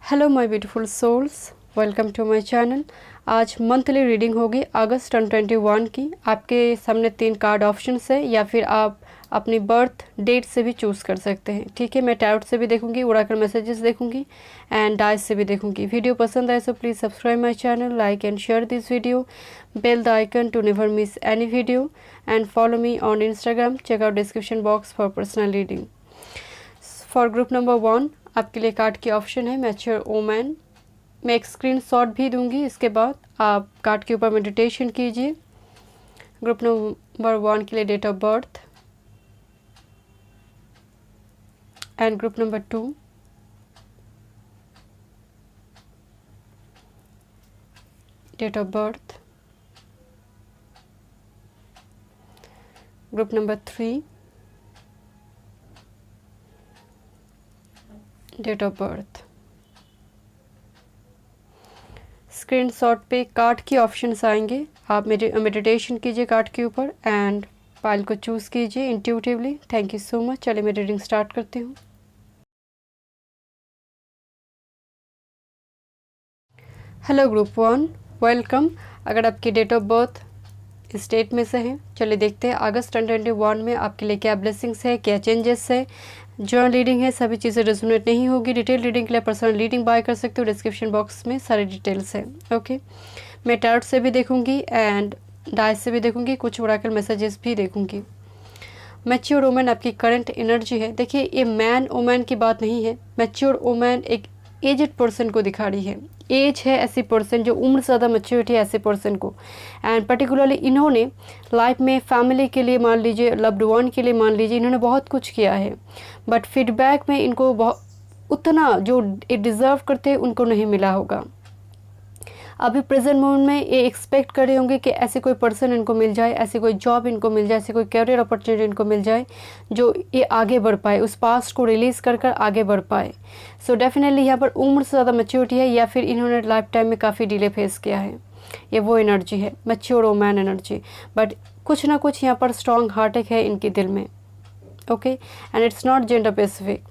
Hello my beautiful souls, welcome to my channel. आज monthly reading होगी अगस्त 2021 की। आपके सामने 3 कार्ड ऑप्शंस है या फिर आप अपनी बर्थ डेट से भी चूज़ कर सकते हैं। ठीक है, मैं टैरोट से भी देखूंगी, ओरेकल मैसेजेस देखूंगी एंड डाइस से भी देखूंगी। वीडियो पसंद आए तो please subscribe my channel, like and share this video, bell the icon to never miss any video and follow me on Instagram. Check out description box for personal reading. For group number 1 आपके लिए card की option है mature woman. मैं एक screenshot भी दूंगी, इसके बाद आप कार्ड के ऊपर मेडिटेशन कीजिए। ग्रुप नंबर 1 के लिए date of birth and group number 2 date of birth, group number 3 date of birth. Screenshot पे कार्ड की ऑप्शंस आएंगे, आप मेडिटेशन कीजिए कार्ड के ऊपर एंड फाइल को चूज़ कीजिए intuitively. Thank you so much. चलिए मैं रीडिंग स्टार्ट करती हूँ। Hello group 1, welcome. अगर आपकी डेट ऑफ बर्थ स्टेट में से है, चलिए देखते हैं अगस्त 2021 में आपके लिए क्या ब्लेसिंग्स है, क्या चेंजेस है। जो रीडिंग है सभी चीज़ें रेजोनेट नहीं होगी। डिटेल रीडिंग के लिए पर्सनल रीडिंग बाय कर सकते हो, डिस्क्रिप्शन बॉक्स में सारी डिटेल्स है। ओके, मैं टैरोट से भी देखूंगी एंड डाइस से भी देखूंगी, कुछ ओरेकल मैसेजेस भी देखूंगी। मैच्योर वुमन आपकी करंट एनर्जी है। देखिए, ये मैन वुमन की बात नहीं है। मैच्योर वुमन एक एजड पर्सन को दिखा रही है। एज है ऐसी पर्सन जो उम्र से ज़्यादा मैच्योरिटी है ऐसे पर्सन को, एंड पर्टिकुलरली इन्होंने लाइफ में फैमिली के लिए मान लीजिए, लव्ड वन के लिए मान लीजिए, इन्होंने बहुत कुछ किया है, बट फीडबैक में इनको बहुत उतना जो डिज़र्व करते हैं उनको नहीं मिला होगा। अभी प्रेजेंट मोमेंट में ये एक्सपेक्ट कर रहे होंगे कि ऐसे कोई पर्सन इनको मिल जाए, ऐसी कोई जॉब इनको मिल जाए, ऐसी कोई करियर अपॉर्चुनिटी इनको मिल जाए जो ये आगे बढ़ पाए, उस पास्ट को रिलीज़ कर कर आगे बढ़ पाए। सो डेफिनेटली यहाँ पर उम्र से ज़्यादा मैच्योरिटी है या फिर इन्होंने लाइफ टाइम में काफ़ी डिले फेस किया है। ये वो एनर्जी है, मैच्योर वुमन एनर्जी, बट कुछ ना कुछ यहाँ पर स्ट्रॉन्ग हार्ट है इनके दिल में। Okay, and it's not gender specific.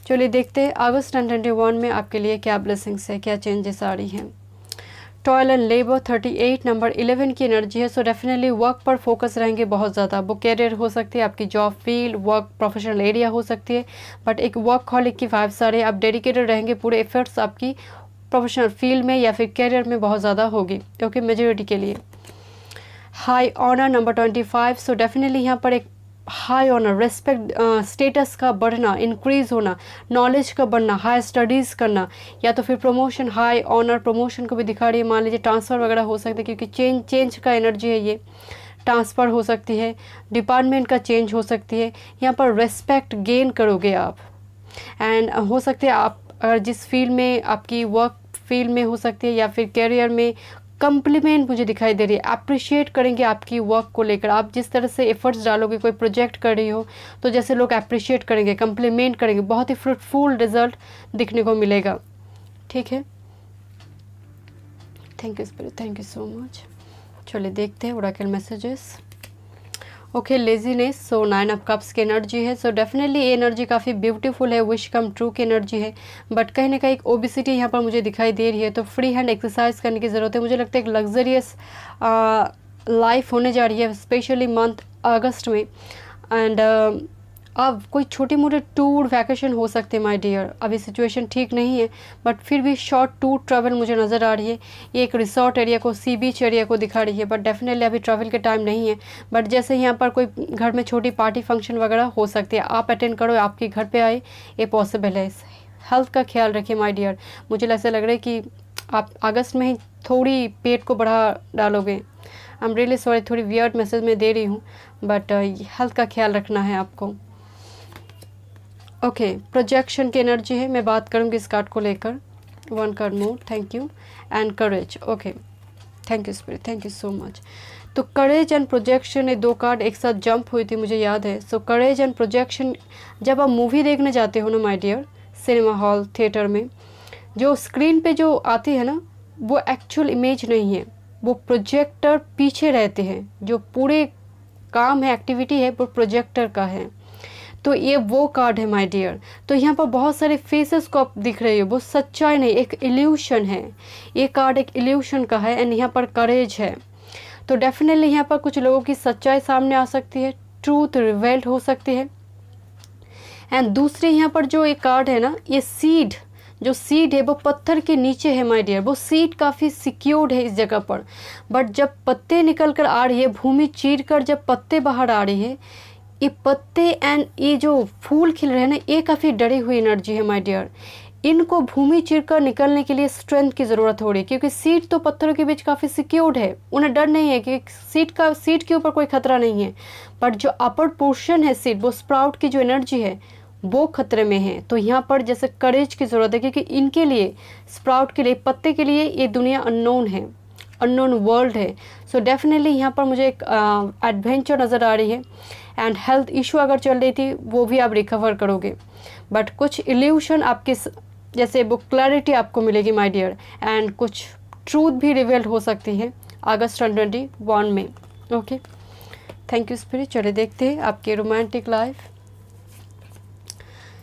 चलिए देखते हैं अगस्त 2021 में आपके लिए क्या ब्लेसिंग्स है, क्या चेंजेस आ रही हैं। टॉयल एंड लेबर 38 नंबर 11 की एनर्जी है। सो डेफिनेटली वर्क पर फोकस रहेंगे बहुत ज़्यादा। वो कैरियर हो सकती है, आपकी job field, work professional area हो सकती है, बट एक वर्क हॉलिक की वाइब्स आ रही है। आप डेडिकेटेड रहेंगे, पूरे एफर्ट्स आपकी प्रोफेशनल फील्ड में या फिर कैरियर में बहुत ज़्यादा होगी। ओके, मेजोरिटी के लिए high honour number 25। So definitely यहाँ पर एक हाई ऑनर, रेस्पेक्ट, स्टेटस का बढ़ना, इंक्रीज होना, नॉलेज का बढ़ना, हाई स्टडीज़ करना, या तो फिर प्रमोशन, हाई ऑनर प्रमोशन को भी दिखा रही है। मान लीजिए ट्रांसफ़र वगैरह हो सकता है, क्योंकि चेंज का एनर्जी है। ये ट्रांसफ़र हो सकती है, डिपार्टमेंट का चेंज हो सकती है। यहाँ पर रेस्पेक्ट गेन करोगे आप, एंड हो सकते हैं आप अगर जिस फील्ड में आपकी वर्क फील्ड में हो सकती है या फिर कैरियर में, कम्प्लीमेंट मुझे दिखाई दे रही है। अप्रिशिएट करेंगे आपकी वर्क को लेकर। आप जिस तरह से एफर्ट्स डालोगे, कोई प्रोजेक्ट कर रही हो तो जैसे लोग अप्रिशिएट करेंगे, कम्प्लीमेंट करेंगे, बहुत ही फ्रूटफुल रिजल्ट दिखने को मिलेगा। ठीक है, thank you spirit, thank you so much. चलिए देखते हैं Oracle messages. Okay, laziness. So 9 of cups की एनर्जी है। सो डेफिनेटली ये एनर्जी काफ़ी ब्यूटीफुल है, विश कम ट्रू की एनर्जी है, बट कहीं ना कहीं एक ओबिसिटी यहाँ पर मुझे दिखाई दे रही है। तो फ्री हैंड एक्सरसाइज करने की ज़रूरत है। मुझे लगता है एक लग्जरियस लाइफ होने जा रही है, स्पेशली मंथ अगस्त में। एंड अब कोई छोटी मोटी टूर वैकेशन हो सकते हैं माय डियर। अभी सिचुएशन ठीक नहीं है, बट फिर भी शॉर्ट टूर ट्रैवल मुझे नज़र आ रही है। ये एक रिसोर्ट एरिया को, सी बीच एरिया को दिखा रही है, बट डेफिनेटली अभी ट्रैवल के टाइम नहीं है। बट जैसे यहाँ पर कोई घर में छोटी पार्टी फंक्शन वगैरह हो सकती है, आप अटेंड करो, आपके घर पे आए, ये पॉसिबल है। हेल्थ का ख्याल रखिए माय डियर। मुझे ऐसा लग रहा है कि आप अगस्त में ही थोड़ी पेट को बढ़ा डालोगे। आई एम रियली सॉरी, थोड़ी वियर्ड मैसेज में दे रही हूँ, बट हेल्थ का ख्याल रखना है आपको। ओके, प्रोजेक्शन की एनर्जी है। मैं बात करूँगी इस कार्ड को लेकर। 1 card more, thank you, and courage. Okay, thank you spirit, thank you so much. तो करेज एंड प्रोजेक्शन, ये 2 कार्ड एक साथ जंप हुई थी, मुझे याद है। सो करेज एंड प्रोजेक्शन, जब आप मूवी देखने जाते हो ना my dear, cinema hall theatre में, जो स्क्रीन पे जो आती है ना, वो एक्चुअल इमेज नहीं है, वो प्रोजेक्टर पीछे रहते हैं। जो पूरे काम है, एक्टिविटी है, वो प्रोजेक्टर का है। तो ये वो कार्ड है माय डियर। तो यहाँ पर बहुत सारे फेसेस को आप दिख रही हो, वो सच्चाई नहीं, एक इल्यूशन है। ये कार्ड एक इल्यूशन का है एंड यहाँ पर करेज है। तो डेफिनेटली यहाँ पर कुछ लोगों की सच्चाई सामने आ सकती है, ट्रूथ रिवेल्ड हो सकती है। एंड दूसरे यहाँ पर जो एक कार्ड है ना, ये सीड, जो सीड है वो पत्थर के नीचे है माय डियर। वो सीड काफ़ी सिक्योर्ड है इस जगह पर, बट जब पत्ते निकल कर आ रही है, भूमि चीर कर जब पत्ते बाहर आ रही है, ये पत्ते एंड ये जो फूल खिल रहे हैं ना, ये काफ़ी डरी हुई एनर्जी है माय डियर। इनको भूमि चीर कर निकलने के लिए स्ट्रेंथ की ज़रूरत हो रही है, क्योंकि सीड तो पत्थरों के बीच काफ़ी सिक्योर्ड है, उन्हें डर नहीं है कि सीड के ऊपर कोई खतरा नहीं है। बट जो अपर पोर्शन है सीड, वो स्प्राउट की जो एनर्जी है वो खतरे में है। तो यहाँ पर जैसे करेज की ज़रूरत है, क्योंकि इनके लिए, स्प्राउट के लिए, पत्ते के लिए ये दुनिया अननोन है, अननोन वर्ल्ड है। सो डेफिनेटली यहाँ पर मुझे एक एडवेंचर नज़र आ रही है। एंड हेल्थ इशू अगर चल रही थी वो भी आप रिकवर करोगे, बट कुछ इल्यूशन आपके जैसे वो क्लैरिटी आपको मिलेगी माय डियर, एंड कुछ ट्रूथ भी रिवील हो सकती है अगस्त 2021 में। Okay, thank you spirit. चलिए देखते हैं आपकी romantic life.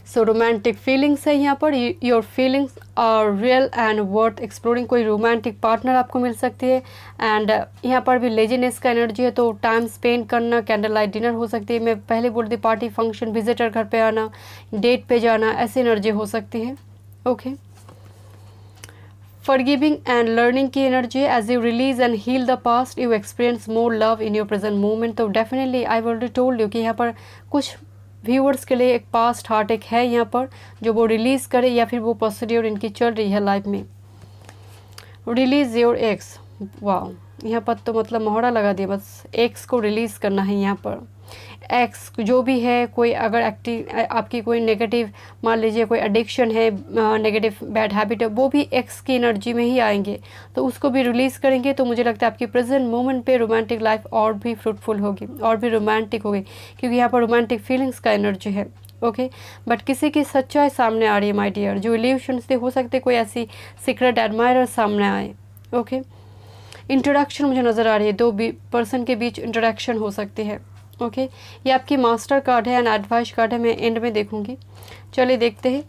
So romantic feelings है यहाँ पर, your feelings are real and worth exploring. कोई रोमांटिक पार्टनर आपको मिल सकती है। एंड यहाँ पर भी लेजीनेस का एनर्जी है, तो टाइम स्पेंड करना, कैंडल लाइट डिनर हो सकती है। मैं पहले बोल दी, पार्टी फंक्शन, विजिटर घर पे आना, डेट पे जाना, ऐसी एनर्जी हो सकती है। ओके, फॉरगिविंग एंड लर्निंग की एनर्जी है। As you release and heal the past, you experience more love in your present moment. तो definitely I already told you कि यहाँ पर कुछ व्यूअर्स के लिए एक पास्ट हार्ट एक है यहाँ पर, जो वो रिलीज़ करे, या फिर वो प्रोसीड्योर इनकी चल रही है लाइफ में। रिलीज योर एक्स, वाह, यहाँ पर तो मतलब मोहरा लगा दिया, बस एक्स को रिलीज़ करना है यहाँ पर। एक्स जो भी है, कोई अगर आपकी कोई नेगेटिव, मान लीजिए कोई एडिक्शन है, नेगेटिव बैड हैबिट है, वो भी एक्स की एनर्जी में ही आएंगे, तो उसको भी रिलीज़ करेंगे। तो मुझे लगता है आपकी प्रेजेंट मोमेंट पे रोमांटिक लाइफ और भी फ्रूटफुल होगी, और भी रोमांटिक होगी, क्योंकि यहाँ पर रोमांटिक फीलिंग्स का एनर्जी है। ओके, बट किसी की सच्चाई सामने आ रही है माय डियर, जो इल्यूशन से हो सकते, कोई ऐसी सीक्रेट एडमायरर सामने आए। ओके, इंट्रोडक्शन मुझे नज़र आ रही है, दो पर्सन के बीच इंट्रोडक्शन हो सकती है। ओके, ये आपकी मास्टर कार्ड है एंड एडवाइस कार्ड है, मैं एंड में देखूंगी। चलिए देखते हैं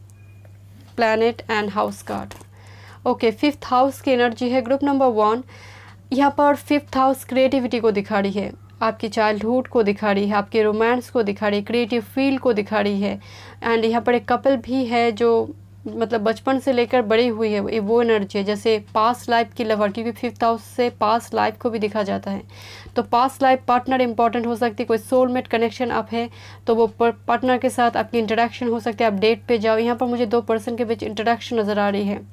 planet and house card. Okay, 5th house की एनर्जी है ग्रुप नंबर 1। यहाँ पर 5th हाउस क्रिएटिविटी को दिखा रही है, आपकी चाइल्डहुड को दिखा रही है, आपके रोमांस को दिखा रही है, क्रिएटिव फील्ड को दिखा रही है। एंड यहाँ पर एक कपल भी है जो मतलब बचपन से लेकर बड़ी हुई है, ये वो एनर्जी है, जैसे पास्ट लाइफ की लवर, क्योंकि 5th हाउस से पास्ट लाइफ को भी दिखा जाता है। तो पास्ट लाइफ पार्टनर इंपॉर्टेंट हो सकती है, कोई सोलमेट कनेक्शन आप है तो वो पार्टनर के साथ आपकी इंटरेक्शन हो सकती है, आप डेट पे जाओ। यहाँ पर मुझे 2 पर्सन के बीच इंटरेक्शन नज़र आ रही है।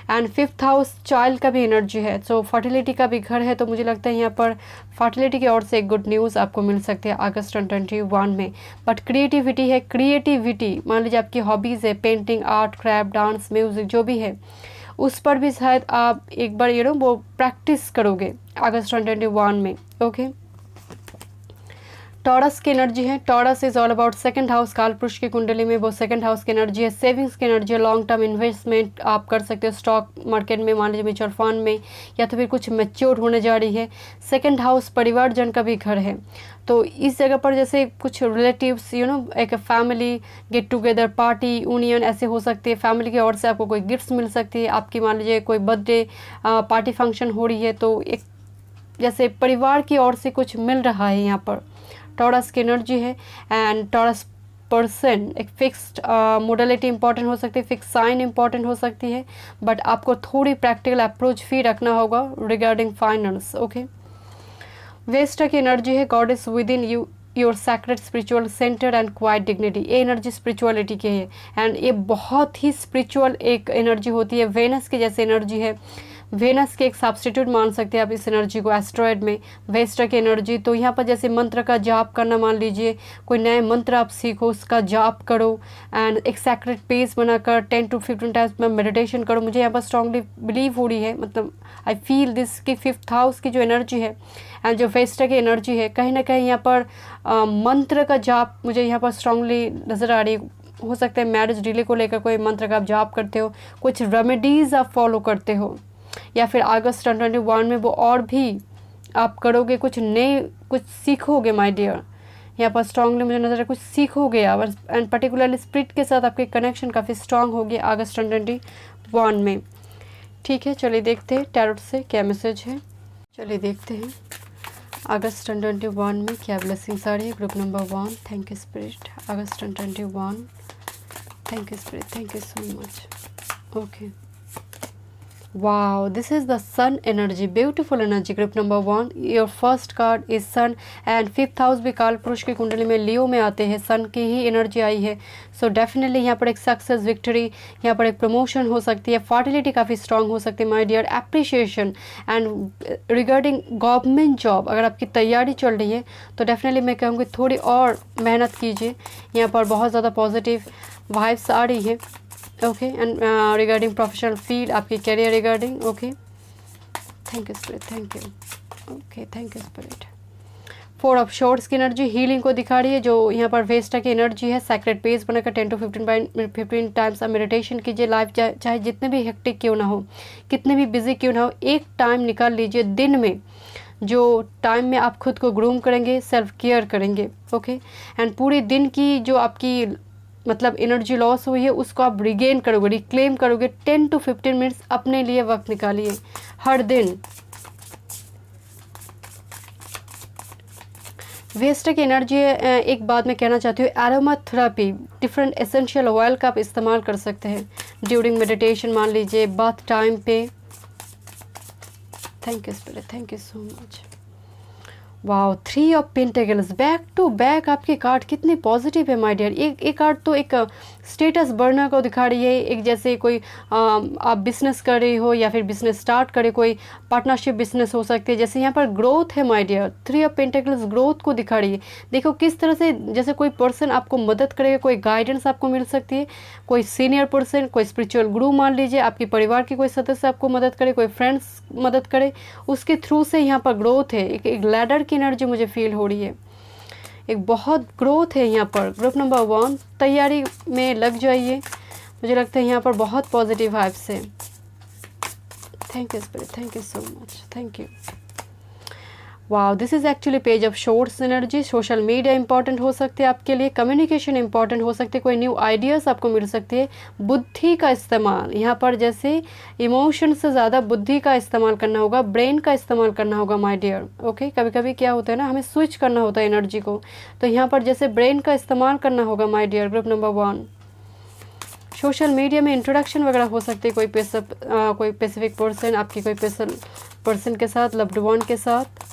एंड 5th हाउस चाइल्ड का भी एनर्जी है, सो फर्टिलिटी का भी घर है, तो मुझे लगता है यहाँ पर फर्टिलिटी की ओर से एक गुड न्यूज़ आपको मिल सकती है अगस्त 2021 में। बट क्रिएटिविटी है, क्रिएटिविटी मान लीजिए आपकी हॉबीज़ है, painting, art, craft, dance, music, जो भी है, उस पर भी शायद आप एक बार वो प्रैक्टिस करोगे अगस्त 2021 में। ओके, टॉरस की एनर्जी है। Taurus is all about 2nd house, कालपुरुष की कुंडली में वो 2nd हाउस की एनर्जी है। सेविंग्स की एनर्जी है, लॉन्ग टर्म इन्वेस्टमेंट आप कर सकते हो स्टॉक मार्केट में, मान लीजिए म्यूचुअल फंड में, या तो फिर कुछ मैच्योर होने जा रही है। 2nd हाउस परिवारजन का भी घर है, तो इस जगह पर जैसे कुछ रिलेटिव्स एक family get together, party, union ऐसे हो सकती है। फैमिली की ओर से आपको कोई गिफ्ट्स मिल सकती है, आपकी मान लीजिए कोई बर्थडे पार्टी फंक्शन हो रही है, तो एक जैसे परिवार की ओर से कुछ मिल रहा है यहाँ पर। टॉरस की एनर्जी है एंड टॉरस पर्सन एक फिक्स्ड मोडलिटी इंपॉर्टेंट हो सकती है, फिक्स साइन इंपॉर्टेंट हो सकती है, बट आपको थोड़ी प्रैक्टिकल अप्रोच भी रखना होगा रिगार्डिंग फाइनेंस। ओके, वेस्टा की एनर्जी है, God is with in you, your sacred spiritual centre and quite dignity. ये एनर्जी स्पिरिचुअलिटी की है एंड ये बहुत ही स्पिरिचुअल एक एनर्जी होती है, वेनस की जैसे एनर्जी है। वेनस के एक सब्स्टिट्यूट मान सकते हैं आप इस एनर्जी को एस्ट्रॉयड में, वेस्टा की एनर्जी। तो यहाँ पर जैसे मंत्र का जाप करना, मान लीजिए कोई नए मंत्र आप सीखो, उसका जाप करो एंड एक सैक्रेड पेज बनाकर 10 to 15 टाइम्स में मेडिटेशन करो। मुझे यहाँ पर स्ट्रांगली बिलीव हो रही है, मतलब आई फील दिस कि 5th हाउस की जो एनर्जी है एंड जो वेस्टा की एनर्जी है, कहीं ना कहीं यहाँ पर मंत्र का जाप मुझे यहाँ पर स्ट्रांगली नज़र आ रही है। हो सकता है मैरिज डिले को लेकर कोई मंत्र का आप जाप करते हो, कुछ रेमेडीज़ आप फॉलो करते हो, या फिर अगस्त 2021 में वो और भी आप करोगे, कुछ नए कुछ सीखोगे माय डियर। यहाँ पर स्ट्रांगली मुझे नज़र है कुछ सीखोगे एंड पर्टिकुलरली स्पिरिट के साथ आपके कनेक्शन काफ़ी स्ट्रांग होगी अगस्त 2021 में। ठीक है, चलिए देखते हैं टैरोट से क्या मैसेज है। चलिए देखते हैं अगस्त 2021 में क्या ब्लेसिंग्स आ रही है। Group number 1, thank you spirit. अगस्त 2021, thank you spirit, thank you so much. Okay, wow, this is the sun energy, beautiful energy। Group number 1, your first card is sun and 5th house भी काल पुरुष की कुंडली में लियो में आते हैं, सन की ही एनर्जी आई है। सो डेफिनेटली यहाँ पर एक सक्सेस, विक्ट्री, यहाँ पर एक प्रमोशन हो सकती है, फर्टिलिटी काफ़ी स्ट्रांग हो सकती है my dear, appreciation and regarding government job अगर आपकी तैयारी चल रही है तो डेफिनेटली मैं कहूँगी थोड़ी और मेहनत कीजिए। यहाँ पर बहुत ज़्यादा पॉजिटिव वाइब्स आ रही है। Okay, and regarding professional field, आपकी career regarding. Okay, thank you spirit, thank you. Okay, thank you spirit. 4 of swords की एनर्जी हीलिंग को दिखा रही है, जो यहाँ पर वेस्टा की एनर्जी है। सैक्रेड पेज बनाकर 10 to 15 टाइम्स आप मेडिटेशन कीजिए। लाइफ चाहे जितने भी हेक्टिक क्यों ना हो, कितने भी बिजी क्यों ना हो, एक टाइम निकाल लीजिए दिन में, जो टाइम में आप खुद को ग्रूम करेंगे, सेल्फ केयर करेंगे। ओके, एंड पूरे दिन की जो आपकी मतलब एनर्जी लॉस हुई है उसको आप रिगेन करोगे, रिक्लेम करोगे। 10 to 15 मिनट्स अपने लिए वक्त निकालिए हर दिन। वेस्ट की एनर्जी, एक बात मैं कहना चाहती हूँ, aroma therapy, different essential oil का आप इस्तेमाल कर सकते हैं ड्यूरिंग मेडिटेशन, मान लीजिए बाथ टाइम पे। Thank you spirit, thank you so much. Wow, 3 of pentacles, back to back आपके कार्ड कितने पॉजिटिव है माय डियर। एक कार्ड तो एक स्टेटस बर्नर को दिखा रही है, एक जैसे कोई आप बिजनेस कर रही हो या फिर बिजनेस स्टार्ट करे, कोई पार्टनरशिप बिजनेस हो सकती है। जैसे यहाँ पर ग्रोथ है my dear, 3 of pentacles growth को दिखा रही है। देखो किस तरह से जैसे कोई पर्सन आपको मदद करेगा, कोई गाइडेंस आपको मिल सकती है, कोई सीनियर पर्सन, कोई स्पिरिचुअल गुरु मान लीजिए, आपके परिवार के कोई सदस्य आपको मदद करे, कोई फ्रेंड्स मदद करे, उसके थ्रू से यहाँ पर ग्रोथ है। एक लैडर की एनर्जी मुझे फील हो रही है, एक बहुत ग्रोथ है यहाँ पर। ग्रुप नंबर 1, तैयारी में लग जाइए, मुझे लगता है यहाँ पर बहुत पॉजिटिव वाइब्स है। Thank you spirit, thank you so much, thank you. Wow, this is actually page of swords energy. Social media important हो सकते हैं आपके लिए, कम्युनिकेशन इंपॉर्टेंट हो सकती है, कोई न्यू आइडियाज़ आपको मिल सकती है। बुद्धि का इस्तेमाल यहाँ पर, जैसे इमोशन से ज़्यादा बुद्धि का इस्तेमाल करना होगा, ब्रेन का इस्तेमाल करना होगा माय डियर। ओके, कभी कभी क्या होता है ना, हमें स्विच करना होता है एनर्जी को, तो यहाँ पर जैसे ब्रेन का इस्तेमाल करना होगा my dear. Group number 1, social media में इंट्रोडक्शन वगैरह हो सकती है, कोई स्पेसिफिक पर्सन, आपकी कोई स्पेशल पर्सन के साथ, लव्ड वन के साथ।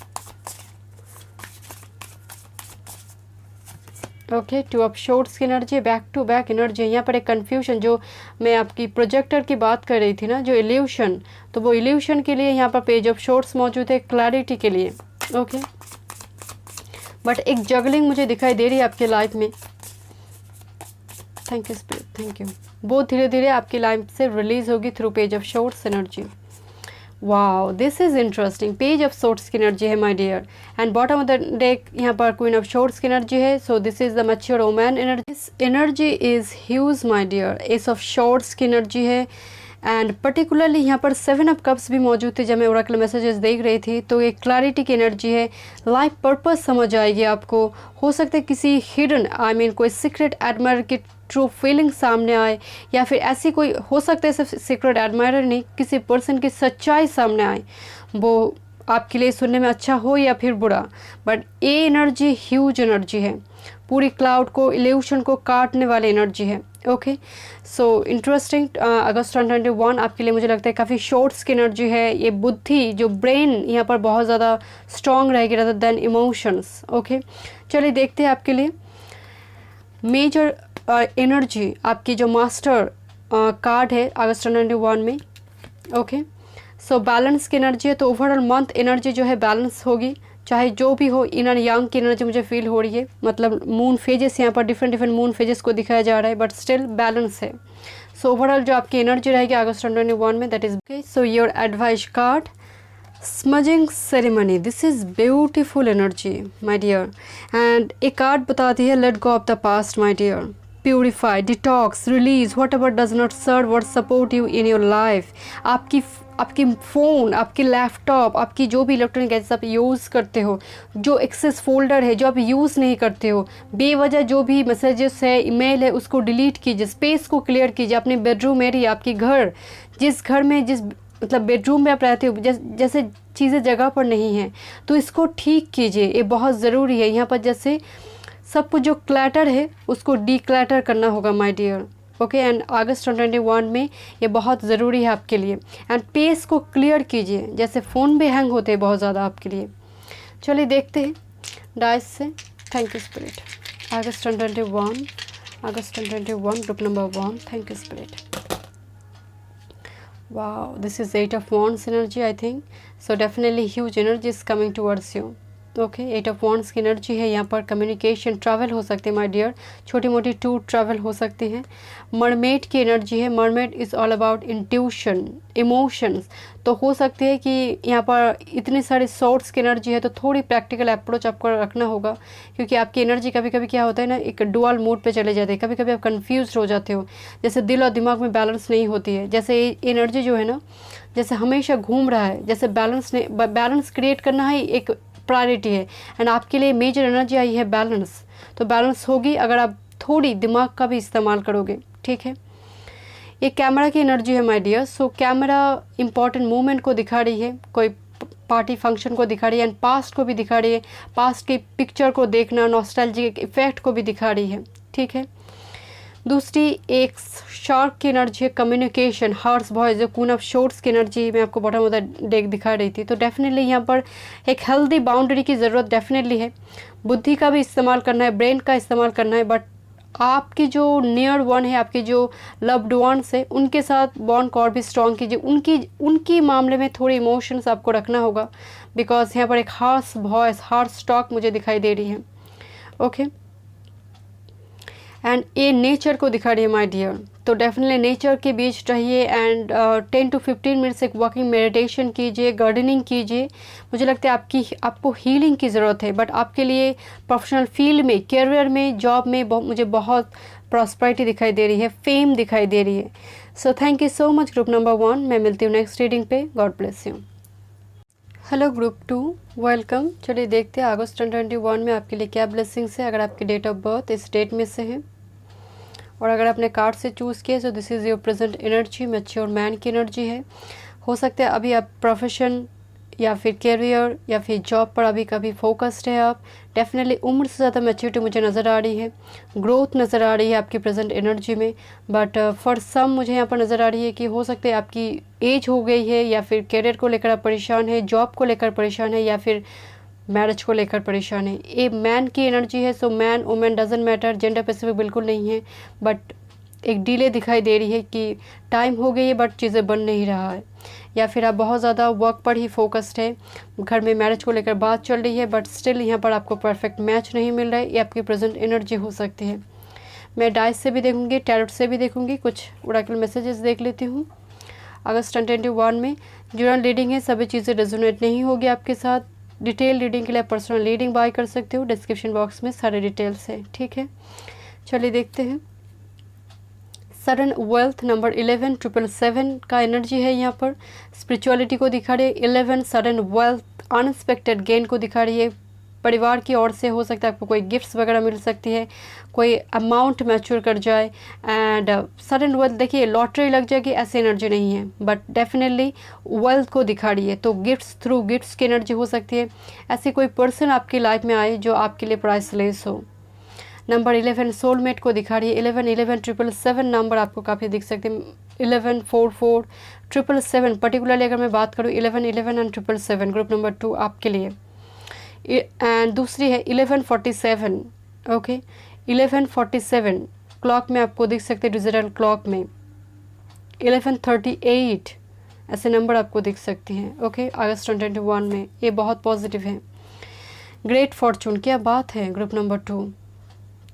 ओके, 2 ऑफ शॉर्ट्स की energy, back to back energy. यहाँ पर एक कन्फ्यूजन, जो मैं आपकी प्रोजेक्टर की बात कर रही थी ना, जो इल्यूशन, तो वो इल्यूशन के लिए यहाँ पर पेज ऑफ शॉर्ट्स मौजूद है, क्लैरिटी के लिए। ओके, बट एक जगलिंग मुझे दिखाई दे रही है आपकी लाइफ में। Thank you spirit, thank you. वो धीरे धीरे आपकी लाइफ से रिलीज होगी through page of swords energy. Wow, this is interesting, page of swords की एनर्जी है my dear. And bottom of the deck यहाँ पर क्वीन ऑफ शॉर्ट्स की एनर्जी है। So this is the mature woman energy. This energy is huge my dear. Ace of swords की energy है and particularly यहाँ पर 7 of cups भी मौजूद थे जब मैं ओरेकल मैसेजेस देख रही थी। तो ये क्लैरिटी की एनर्जी है, लाइफ पर्पस समझ आएगी आपको। हो सकता है किसी हिडन, आई मीन कोई सीक्रेट एडमायर की ट्रू फीलिंग सामने आए, या फिर ऐसी कोई, हो सकता है सिर्फ सीक्रेट एडमायरर नहीं, किसी पर्सन की सच्चाई सामने आए, वो आपके लिए सुनने में अच्छा हो या फिर बुरा, बट ये एनर्जी ह्यूज एनर्जी है, पूरी क्लाउड को, इल्यूशन को काटने वाली एनर्जी है। Okay, so interesting. अगस्त 2021 आपके लिए मुझे लगता है काफ़ी शॉर्ट्स की एनर्जी है। ये बुद्धि, जो ब्रेन यहाँ पर बहुत ज़्यादा स्ट्रॉन्ग रहेगी rather देन इमोशंस। ओके, चलिए देखते हैं आपके लिए मेजर एनर्जी, आपकी जो मास्टर कार्ड है अगस्त 2021 में। ओके, सो बैलेंस की एनर्जी है, तो ओवरऑल मंथ एनर्जी जो है बैलेंस होगी, चाहे जो भी हो। इन एंड यांग की एनर्जी मुझे फील हो रही है, मतलब मून फेजेस, यहाँ पर डिफरेंट मून फेजेस को दिखाया जा रहा है, बट स्टिल बैलेंस है। सो ओवरऑल जो आपकी एनर्जी रहेगी अगस्त 2021 में, that is okay. So your advice card, smudging ceremony, this is beautiful energy my dear. And एक कार्ड बताती है let go of the past my dear. purify, detox, release whatever does not serve or support you in your life. आपकी phone, आपकी laptop, आपकी जो भी electronic gadgets आप use करते हो, जो एक्सेस फोल्डर है जो आप यूज़ नहीं करते हो, बेवजह जो भी मैसेजेस है, ईमेल है, उसको डिलीट कीजिए, स्पेस को क्लियर कीजिए. अपने बेडरूम एरिया, आपकी घर, जिस घर में जिस मतलब बेडरूम में आप रहते हो, जैसे चीज़ें जगह पर नहीं हैं तो इसको ठीक कीजिए. ये बहुत ज़रूरी है. यहाँ पर जैसे सब कुछ जो क्लैटर है उसको डीक्लैटर करना होगा my dear. Okay, and August 2021 में ये बहुत ज़रूरी है आपके लिए. एंड पेज को क्लियर कीजिए, जैसे फ़ोन भी हैंग होते हैं बहुत ज़्यादा आपके लिए. चलिए देखते हैं डाइस से. Thank you spirit. अगस्त 2021 group number 1. Thank you spirit. Wow, this is 8 of Wands energy, I think. So definitely huge energy is coming towards you. Okay, 8 of wands की एनर्जी है. यहाँ पर कम्युनिकेशन, ट्रैवल हो सकते हैं my dear, छोटी मोटी टूर ट्रैवल हो सकती हैं. मरमेड की एनर्जी है. Mermaid is all about intuition, emotions. तो हो सकती है कि यहाँ पर इतने सारे सोर्स की एनर्जी है तो थोड़ी प्रैक्टिकल अप्रोच आपको रखना होगा, क्योंकि आपकी एनर्जी कभी कभी क्या होता है ना, एक डुअल मूड पे चले जाते हैं. कभी कभी आप कंफ्यूज हो जाते हो, जैसे दिल और दिमाग में बैलेंस नहीं होती है. जैसे एनर्जी जो है ना, जैसे हमेशा घूम रहा है, जैसे बैलेंस क्रिएट करना है एक प्रायोरिटी है. एंड आपके लिए मेजर एनर्जी आई है बैलेंस. तो बैलेंस होगी अगर आप थोड़ी दिमाग का भी इस्तेमाल करोगे. ठीक है. ये कैमरा की एनर्जी है my dear. So camera important movement को दिखा रही है, कोई पार्टी फंक्शन को दिखा रही है, एंड पास्ट को भी दिखा रही है. पास्ट की पिक्चर को देखना, नॉस्टैल्जिक इफेक्ट को भी दिखा रही है. ठीक है. दूसरी एक शार्क की एनर्जी है, कम्युनिकेशन, हार्ट्स वॉइस, जो क्वीन ऑफ शॉर्ट्स की एनर्जी मैं आपको बॉटम ऑफ द डेक दिखा रही थी. तो डेफिनेटली यहाँ पर एक हेल्दी बाउंड्री की ज़रूरत डेफिनेटली है. बुद्धि का भी इस्तेमाल करना है, ब्रेन का इस्तेमाल करना है, बट आपकी जो नियर वन है, आपके जो लव्ड वंस है, उनके साथ बॉन्ड को और भी स्ट्रॉन्ग कीजिए. उनकी मामले में थोड़ी इमोशंस आपको रखना होगा, बिकॉज यहाँ पर एक हार्श वॉइस, हार्श टॉक मुझे दिखाई दे रही है. ओके. एंड ये नेचर को दिखा रही है माय डियर. तो डेफिनेटली नेचर के बीच रहिए एंड 10 to 15 मिनट्स एक वॉकिंग मेडिटेशन कीजिए, गार्डनिंग कीजिए. मुझे लगता है आपको हीलिंग की ज़रूरत है, बट आपके लिए प्रोफेशनल फील्ड में, करियर में, जॉब में मुझे बहुत प्रॉस्पेरिटी दिखाई दे रही है, फेम दिखाई दे रही है. So thank you so much group number 1. मैं मिलती हूँ नेक्स्ट रीडिंग पे. God bless you. Hello group 2, welcome. चलिए देखते हैं अगस्त 2021 में आपके लिए क्या ब्लेसिंग्स है. अगर आपकी डेट ऑफ बर्थ इस डेट में से है और अगर आपने कार्ड से चूज़ किया तो this is your present energy. Mature man की एनर्जी है. हो सकता है अभी आप प्रोफेशन या फिर करियर या फिर जॉब पर अभी कभी फोकस्ड है आप. डेफिनेटली उम्र से ज़्यादा मैच्योरिटी मुझे नज़र आ रही है, ग्रोथ नज़र आ रही है आपकी प्रेजेंट एनर्जी में. बट फॉर सम मुझे यहाँ पर नज़र आ रही है कि हो सकता है आपकी एज हो गई है, या फिर करियर को लेकर आप परेशान है, जॉब को लेकर परेशान है, या फिर मैरिज को लेकर परेशान है. ये मैन की एनर्जी है. So man women doesn't matter, gender specific बिल्कुल नहीं है, बट एक डिले दिखाई दे रही है कि टाइम हो गई है बट चीज़ें बन नहीं रहा है. या फिर आप बहुत ज़्यादा वर्क पर ही फोकस्ड है, घर में मैरिज को लेकर बात चल रही है, बट स्टिल यहाँ पर आपको परफेक्ट मैच नहीं मिल रहा है. ये आपकी प्रेजेंट एनर्जी हो सकती है. मैं डाइस से भी देखूँगी, टैरोट से भी देखूँगी, कुछ ओरेकल मैसेजेस देख लेती हूँ. अगस्त 2021 में जनरल रीडिंग है, सभी चीज़ें रेजोनेट नहीं होगी आपके साथ. डिटेल रीडिंग के लिए पर्सनल रीडिंग बाय कर सकते हो. डिस्क्रिप्शन बॉक्स में सारे डिटेल्स है. ठीक है. चलिए देखते हैं. सडन वेल्थ नंबर 11 777 का एनर्जी है. यहाँ पर स्पिरिचुअलिटी को दिखा रही है. 11 सडन वेल्थ, अनएक्सपेक्टेड गेन को दिखा रही है. परिवार की ओर से हो सकता है आपको कोई गिफ्ट्स वगैरह मिल सकती है, कोई अमाउंट मैच्योर कर जाए. एंड सडन वेल्थ, देखिए लॉटरी लग जाएगी ऐसी एनर्जी नहीं है, बट डेफिनेटली वेल्थ को दिखा रही है. तो गिफ्ट्स, थ्रू गिफ्ट्स की एनर्जी हो सकती है. ऐसे कोई पर्सन आपकी लाइफ में आए जो आपके लिए प्राइसलेस हो. नंबर 11 सोलमेट को दिखा रही है. 11 11 777 नंबर आपको काफ़ी दिख सकते हैं. 11 4 4 777 पर्टिकुलरली अगर मैं बात करूँ 11 11 एंड 777 ग्रुप नंबर 2 आपके लिए. एंड दूसरी है 1147. ओके, 1147 क्लॉक में आपको दिख सकते हैं. डिजिटल क्लॉक में 1138 ऐसे नंबर आपको दिख सकती हैं. ओके, अगस्त 2021 में ये बहुत पॉजिटिव है. ग्रेट फॉर्चून, क्या बात है ग्रुप नंबर 2,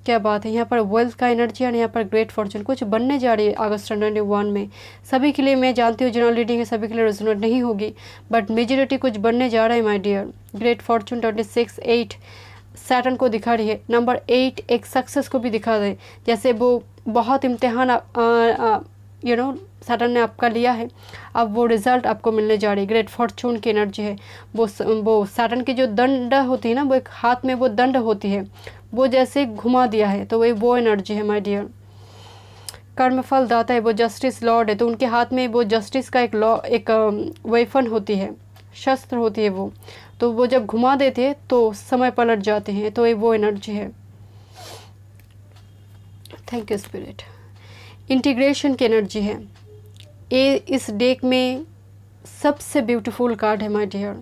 क्या बात है. यहाँ पर वेल्थ का एनर्जी और यहाँ पर ग्रेट फॉर्चून कुछ बनने जा रही है अगस्त 2021 में. सभी के लिए मैं जानती हूँ जनरल रीडिंग है, सभी के लिए रेजोनेट नहीं होगी, बट मेजॉरिटी कुछ बनने जा रहा है my dear. Great fortune 26 8 Saturn को दिखा रही है। नंबर 8 एक सक्सेस को भी दिखा रहे, जैसे वो बहुत इम्तिहान सैटर्न ने आपका लिया है, अब वो रिज़ल्ट आपको मिलने जा रही है। ग्रेट फॉर्चून की एनर्जी है। वो सैटर्न की जो दंड होती है ना, वो एक हाथ में वो दंड होती है, वो जैसे घुमा दिया है, तो वो एनर्जी है माय डियर। कर्मफल दाता है, वो जस्टिस लॉर्ड है, तो उनके हाथ में वो जस्टिस का एक वेपन होती है, शस्त्र होती है वो, तो वो जब घुमा देते हैं तो समय पलट जाते हैं, तो वो एनर्जी है। Thank you spirit. इंटीग्रेशन की एनर्जी है। ये इस डेक में सबसे ब्यूटीफुल कार्ड है माय डियर।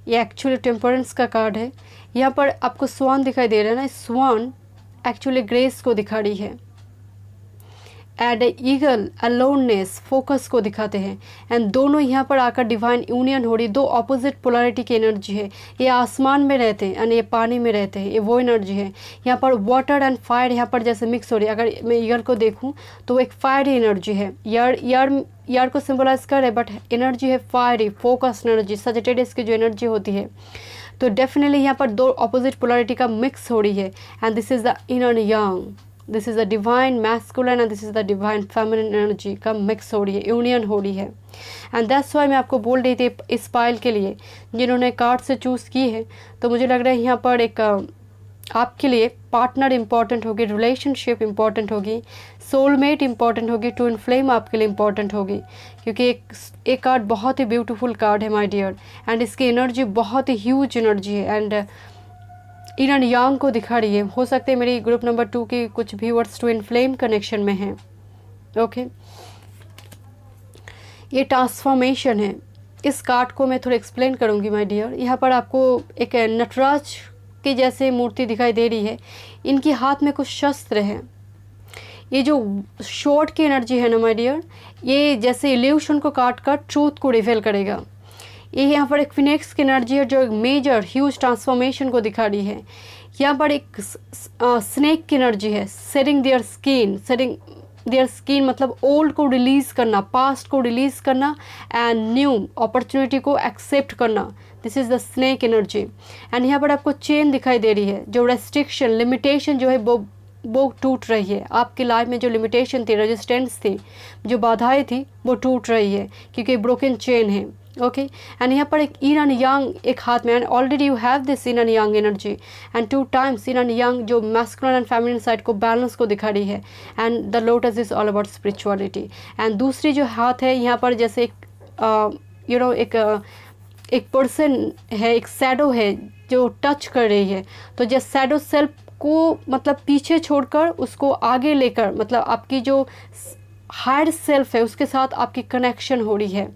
ये एक्चुअली टेम्परेंस का कार्ड है। यहाँ पर आपको स्वान दिखाई दे रहा है ना, स्वान एक्चुअली ग्रेस को दिखा रही है, एंड ईगल अलोननेस फोकस को दिखाते हैं, एंड दोनों यहाँ पर आकर डिवाइन यूनियन हो रही। दो ऑपोजिट पोलैरिटी की एनर्जी है। ये आसमान में रहते हैं एंड ये पानी में रहते हैं, ये वो एनर्जी है। यहाँ पर वाटर एंड फायर यहाँ पर जैसे मिक्स हो रही है। अगर मैं ईयर को देखूँ तो एक फायरी एनर्जी है। ईयर को सिम्बलाइज कर है, बट एनर्जी है फायरी, फोकस एनर्जी, सजिटेरियस की जो एनर्जी होती है। तो डेफिनेटली यहाँ पर दो ऑपोजिट पोलैरिटी का मिक्स हो रही है, and this is the inner young, this is the divine masculine and this is the divine feminine energy का मिक्स हो रही है, यूनियन हो रही है। एंड दैट्स वाई मैं आपको बोल रही थी इस पाइल के लिए जिन्होंने कार्ड से चूज़ की है, तो मुझे लग रहा है यहाँ पर एक आपके लिए पार्टनर इंपॉर्टेंट होगी, रिलेशनशिप इंपॉर्टेंट होगी, सोलमेट इंपॉर्टेंट होगी, ट्विन फ्लेम आपके लिए इंपॉर्टेंट होगी, क्योंकि एक कार्ड बहुत ही ब्यूटीफुल कार्ड है माय डियर, एंड इसकी एनर्जी बहुत ही ह्यूज एनर्जी है, एंड इनर यांग को दिखा रही है। हो सकते हैं मेरी ग्रुप नंबर 2 की कुछ व्यूअर्स ट्विन फ्लेम कनेक्शन में हैं। ओके, ये ट्रांसफॉर्मेशन है। इस कार्ड को मैं थोड़ा एक्सप्लेन करूंगी माय डियर। यहाँ पर आपको एक नटराज की जैसे मूर्ति दिखाई दे रही है, इनके हाथ में कुछ शस्त्र है। ये जो शॉर्ट की एनर्जी है ना माय डियर, ये जैसे इल्यूशन को काट कर ट्रूथ को रिवील करेगा। ये यहाँ पर एक फिनिक्स की एनर्जी है जो एक मेजर ह्यूज ट्रांसफॉर्मेशन को दिखा रही है। यहाँ पर एक स्नेक की एनर्जी है, सेटिंग देयर स्किन मतलब ओल्ड को रिलीज़ करना, पास्ट को रिलीज़ करना, एंड न्यू अपॉर्चुनिटी को एक्सेप्ट करना। This is the snake energy. And यहाँ पर आपको चेन दिखाई दे रही है, जो रेस्ट्रिक्शन लिमिटेशन जो है वो टूट रही है। आपकी लाइफ में जो लिमिटेशन थी, रेजिस्टेंस थी, जो बाधाएं थी, वो टूट रही है, क्योंकि ब्रोकन चेन है। ओके, एंड यहाँ पर एक इन एंड यांग एक हाथ में, and already you have this in and yang energy, and 2 times in and yang जो मैस्कुलिन एंड फेमिनिन साइड को बैलेंस को दिखा रही है, and the lotus is all about spirituality. And दूसरी जो हाथ है यहाँ पर जैसे एक पर्सन है, एक शैडो है जो टच कर रही है, तो जैसे शैडो सेल्फ को मतलब पीछे छोड़कर उसको आगे लेकर, मतलब आपकी जो हायर सेल्फ है उसके साथ आपकी कनेक्शन हो रही है।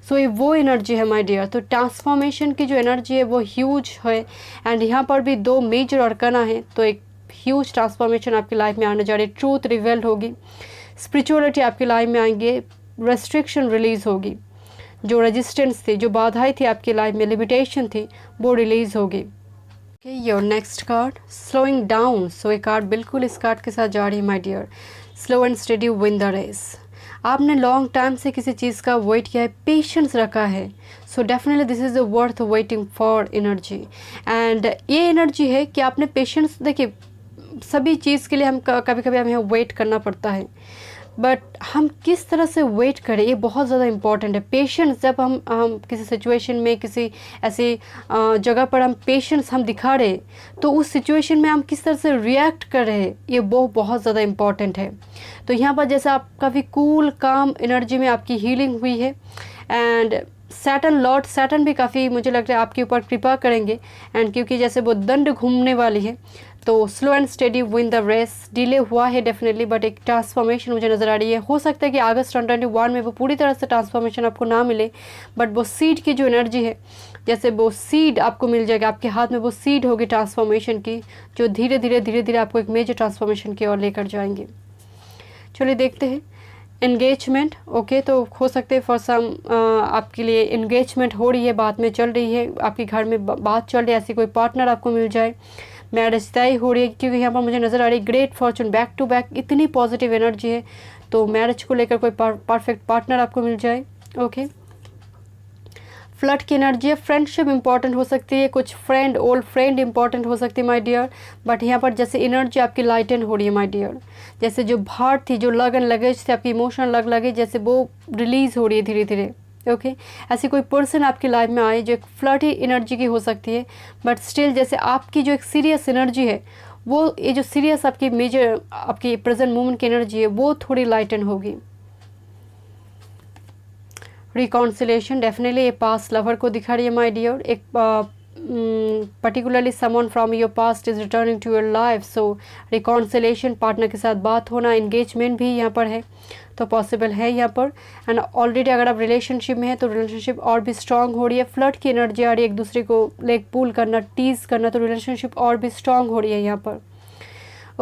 सो ये वो एनर्जी है माय डियर। तो ट्रांसफॉर्मेशन की जो एनर्जी है वो ह्यूज है, एंड यहाँ पर भी 2 मेजर अरकाना है, तो एक ह्यूज ट्रांसफॉर्मेशन आपकी लाइफ में आने जा रही है। ट्रूथ रिवेल्ड होगी, स्पिरिचुअलिटी आपकी लाइफ में आएंगे, रेस्ट्रिक्शन रिलीज़ होगी, जो रेजिस्टेंस थी, जो बाधाएं थी आपकी लाइफ में, लिमिटेशन थी, वो रिलीज़ होगी। Your next card slowing down. So ये कार्ड बिल्कुल इस कार्ड के साथ जा रही है my dear. Slow and steady win the race. आपने लॉन्ग टाइम से किसी चीज़ का वेट किया है, पेशेंस रखा है, सो definitely this is the worth waiting for energy. And ये एनर्जी है कि आपने पेशेंस, देखिए सभी चीज़ के लिए हम कभी कभी हमें वेट करना पड़ता है, बट हम किस तरह से वेट करें ये बहुत ज़्यादा इम्पॉर्टेंट है। पेशेंस जब हम किसी सिचुएशन में, किसी ऐसी जगह पर हम पेशेंस हम दिखा रहे, तो उस सिचुएशन में हम किस तरह से रिएक्ट कर रहे हैं, ये बहुत ज़्यादा इम्पॉर्टेंट है। तो यहाँ पर जैसे आप काफ़ी कूल काम एनर्जी में आपकी हीलिंग हुई है, एंड सैटर्न लॉर्ड सैटर्न भी काफ़ी मुझे लग रहा है आपके ऊपर कृपा करेंगे, एंड क्योंकि जैसे वो दंड घूमने वाली है, तो slow and steady win the race. Delay हुआ है डेफिनेटली, बट एक ट्रांसफॉर्मेशन मुझे नज़र आ रही है। हो सकता है कि अगस्त 2021 में वो पूरी तरह से ट्रांसफॉर्मेशन आपको ना मिले, बट वो सीड की जो एनर्जी है, जैसे वो सीड आपको मिल जाएगा, आपके हाथ में वो सीड होगी ट्रांसफॉर्मेशन की, जो धीरे धीरे आपको एक मेजर ट्रांसफॉर्मेशन की ओर लेकर जाएंगे। चलिए देखते हैं एंगेजमेंट। ओके, तो हो सकते हैं फॉर सम आपके लिए एंगेजमेंट हो रही है, बात में चल रही है, आपके घर में बात चल रही है, ऐसी कोई पार्टनर आपको मिल जाए, मैरिज तय हो रही है, क्योंकि यहाँ पर मुझे नज़र आ रही है great fortune back to back, इतनी पॉजिटिव एनर्जी है, तो मैरिज को लेकर कोई परफेक्ट पार्टनर आपको मिल जाए। ओके, फ्लड की एनर्जी है, फ्रेंडशिप इंपॉर्टेंट हो सकती है, कुछ फ्रेंड ओल्ड फ्रेंड इंपॉर्टेंट हो सकती है माय डियर। बट यहाँ पर जैसे एनर्जी आपकी लाइटन हो रही है माय डियर, जैसे जो भार थी, जो लगन लगेज थे, आपकी इमोशन लगे जैसे वो रिलीज़ हो रही है धीरे धीरे। ओके ऐसी कोई पर्सन आपकी लाइफ में आए जो एक फ्लर्टी एनर्जी की हो सकती है, बट स्टिल जैसे आपकी जो एक सीरियस एनर्जी है, वो ये जो सीरियस आपकी मेजर आपकी प्रेजेंट मोमेंट की एनर्जी है वो थोड़ी लाइटन होगी। रिकॉन्सिलेशन डेफिनेटली ये पास्ट लवर को दिखा रही है माय डियर, एक particularly someone from your past is returning to your life, so reconciliation, partner के साथ बात होना, एंगेजमेंट भी यहाँ पर है तो पॉसिबल है यहाँ पर। एंड ऑलरेडी अगर आप रिलेशनशिप में हैं तो रिलेशनशिप और भी स्ट्रांग हो रही है, फ्लर्ट की एनर्जी आ रही है, एक दूसरे को लेग पुल करना, टीज करना, तो रिलेशनशिप और भी स्ट्रांग हो रही है यहाँ पर।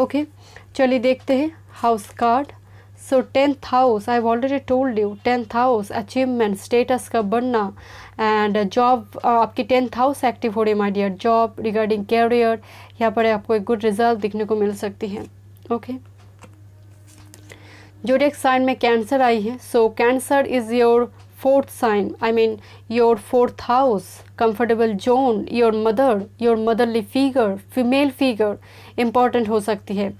ओके चलिए देखते हैं house card. So 10th house, I have already told you, 10th house achievement, status का बढ़ना एंड जॉब, आपकी 10th हाउस एक्टिव हो रही है my dear, job regarding career, यहाँ पर आपको एक गुड रिजल्ट दिखने को मिल सकती है। ओके ज़ोडिएक साइन में कैंसर आई है, so cancer is your 4th sign, I mean your 4th house, comfortable zone, your motherly figure, female figure important हो सकती है,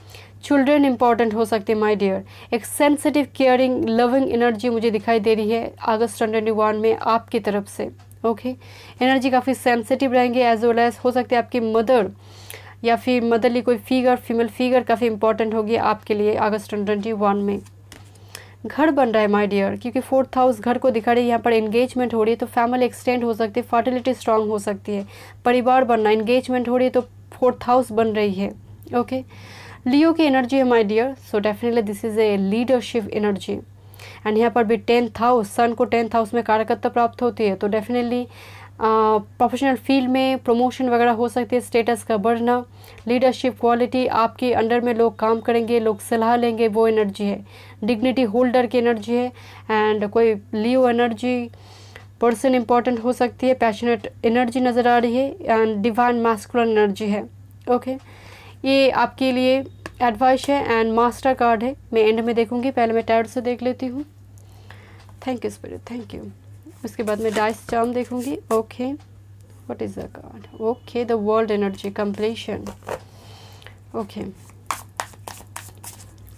चिल्ड्रेन इंपॉर्टेंट हो सकते हैं माय डियर। एक सेंसिटिव केयरिंग लविंग एनर्जी मुझे दिखाई दे रही है अगस्त 2021 में आपकी तरफ से। ओके एनर्जी काफ़ी सेंसिटिव रहेंगे, एज वेल एज हो सकते हैं आपकी मदर या फिर मदरली कोई फिगर, फीमेल फिगर काफ़ी इंपॉर्टेंट होगी आपके लिए अगस्त 2021 में। घर बन रहा है माय डियर, क्योंकि 4th हाउस घर को दिखा रही है, यहाँ पर एंगेजमेंट हो रही है तो फैमिली एक्सटेंड हो सकती है, फर्टिलिटी स्ट्रांग हो सकती है, परिवार बनना, एंगेजमेंट हो रही है तो 4th हाउस बन रही है। ओके लियो की एनर्जी है my dear, so definitely this is a leadership energy. And यहाँ पर भी 10th हाउस, सन को 10th हाउस में कार्यकर्ता प्राप्त होती है तो डेफिनेटली प्रोफेशनल फील्ड में प्रमोशन वगैरह हो सकती है, स्टेटस का बढ़ना, लीडरशिप क्वालिटी, आपके अंडर में लोग काम करेंगे, लोग सलाह लेंगे, वो एनर्जी है। डिग्निटी होल्डर की एनर्जी है एंड कोई लियो एनर्जी पर्सन इंपॉर्टेंट हो सकती है, पैशनेट एनर्जी नज़र आ रही है एंड डिवाइन मैस्कुलिन एनर्जी है। ओके ये आपके लिए एडवाइस है एंड मास्टर कार्ड है, मैं एंड में देखूंगी, पहले मैं टैरोट से देख लेती हूँ। Thank you spirit, thank you. उसके बाद मैं डाइस चार्म देखूंगी। Okay what is the card? Okay the world energy completion. Okay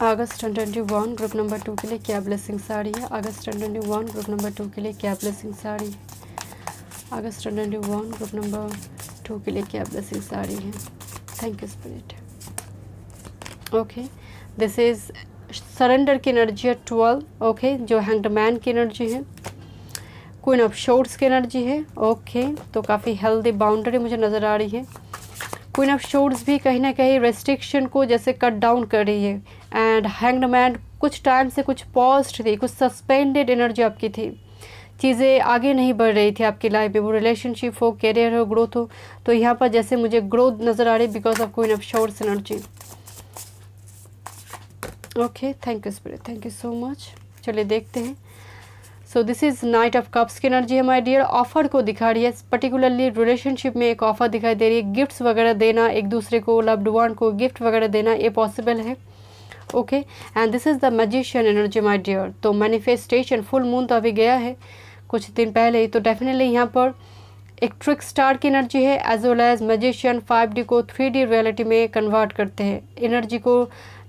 August 2021 group number 2 के लिए क्या ब्लेसिंग्स आ रही है? अगस्त 2021 ग्रुप नंबर 2 के लिए क्या ब्लेसिंग्स आ रही है? अगस्त 2021 ग्रुप नंबर 2 के लिए क्या ब्लेसिंग्स आ रही है? Thank you spirit. Okay this is surrender की एनर्जी है 12। ओके जो हैंग्ड मैन की एनर्जी है, क्वीन ऑफ शोर्ट्स की एनर्जी है। ओके तो काफ़ी हेल्दी बाउंड्री मुझे नज़र आ रही है। क्वीन ऑफ शोर्ट्स भी कहीं ना कहीं रेस्ट्रिक्शन को जैसे कट डाउन कर रही है एंड हैंग्ड मैन कुछ टाइम से कुछ पॉज्ड थी, कुछ सस्पेंडेड एनर्जी आपकी थी, चीज़ें आगे नहीं बढ़ रही थी आपकी लाइफ में, वो रिलेशनशिप हो, कैरियर हो, ग्रोथ हो, तो यहाँ पर जैसे मुझे ग्रोथ नज़र आ रही है because of queen of shorts energy. Okay thank you spirit, thank you so much. चलिए देखते हैं। सो this is night of cups की एनर्जी है माय डियर, ऑफर को दिखा रही है, पर्टिकुलरली रिलेशनशिप में एक ऑफर दिखाई दे रही है, गिफ्ट्स वगैरह देना, एक दूसरे को लव्ड वन को गिफ्ट वगैरह देना, ये पॉसिबल है। Okay and this is the magician energy my dear, तो मैनिफेस्टेशन, फुल मून तो अभी गया है कुछ दिन पहले ही, तो डेफिनेटली यहाँ पर एक ट्रिक स्टार की एनर्जी है as well as magician 5D को 3D रियलिटी में कन्वर्ट करते हैं, एनर्जी को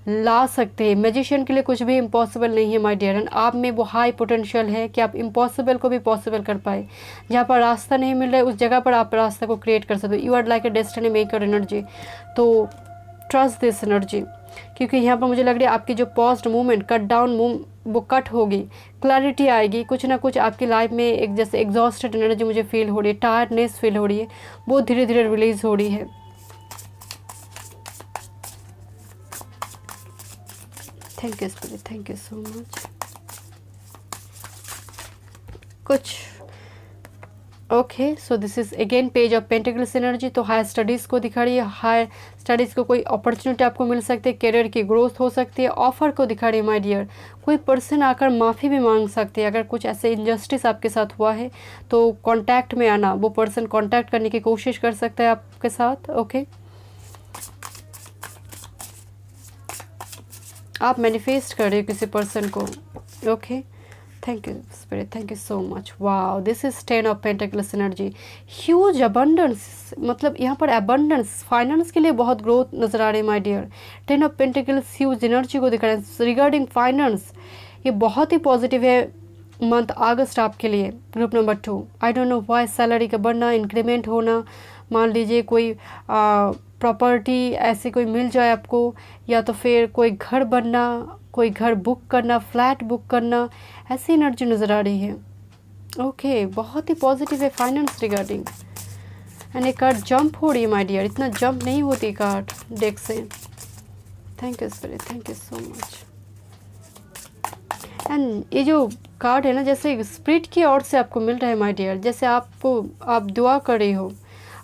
ला सकते हैं। मैजिशियन के लिए कुछ भी इम्पॉसिबल नहीं है माय डियर, एंड आप में वो हाई पोटेंशियल है कि आप इम्पॉसिबल को भी पॉसिबल कर पाए। जहाँ पर रास्ता नहीं मिल रहा है उस जगह पर आप रास्ता को क्रिएट कर सकते हो। You are like a destiny maker energy, तो ट्रस्ट दिस एनर्जी, क्योंकि यहाँ पर मुझे लग रहा है आपकी जो पॉज्ड मूवमेंट, कट डाउन वो कट होगी, क्लैरिटी आएगी, कुछ ना कुछ आपकी लाइफ में एक जैसे एग्जॉस्टेड एनर्जी मुझे फील हो रही है, टायर्डनेस फील हो रही है, वो धीरे धीरे रिलीज हो रही है। Thank you spirit, thank you so much. कुछ okay so this is again page of pentacles energy, तो हायर स्टडीज़ को दिखा रही है, हायर स्टडीज़ को कोई अपॉर्चुनिटी आपको मिल सकती है, करियर की ग्रोथ हो सकती है, ऑफर को दिखा रही है माय डियर, कोई पर्सन आकर माफ़ी भी मांग सकती है, अगर कुछ ऐसे इनजस्टिस आपके साथ हुआ है तो कांटेक्ट में आना, वो पर्सन कांटेक्ट करने की कोशिश कर सकता है आपके साथ। ओके आप मैनिफेस्ट कर रहे हो किसी पर्सन को। Okay thank you spirit, thank you so much. Wow, this is 10 of pentacles energy, huge abundance, मतलब यहाँ पर अबंडेंस, फाइनेंस के लिए बहुत ग्रोथ नजर आ रही है my dear. 10 of pentacles huge energy को दिखा रहे हैं रिगार्डिंग फाइनेंस। ये बहुत ही पॉजिटिव है मंथ अगस्त आपके लिए। Group number 2, I don't know why, salary का बढ़ना, इंक्रीमेंट होना, मान लीजिए कोई प्रॉपर्टी ऐसी कोई मिल जाए आपको, या तो फिर कोई घर बनना, कोई घर बुक करना, फ्लैट बुक करना, ऐसी एनर्जी नज़र आ रही है। ओके, बहुत ही पॉजिटिव है फाइनेंस रिगार्डिंग। एंड एक कार्ड जंप हो रही है माय डियर, इतना जंप नहीं होती कार्ड डेक से। Thank you spirit, thank you so much. And ये जो कार्ड है ना, जैसे स्पिरिट की ओर से आपको मिल रहा है माय डियर, जैसे आप दुआ कर रही हो,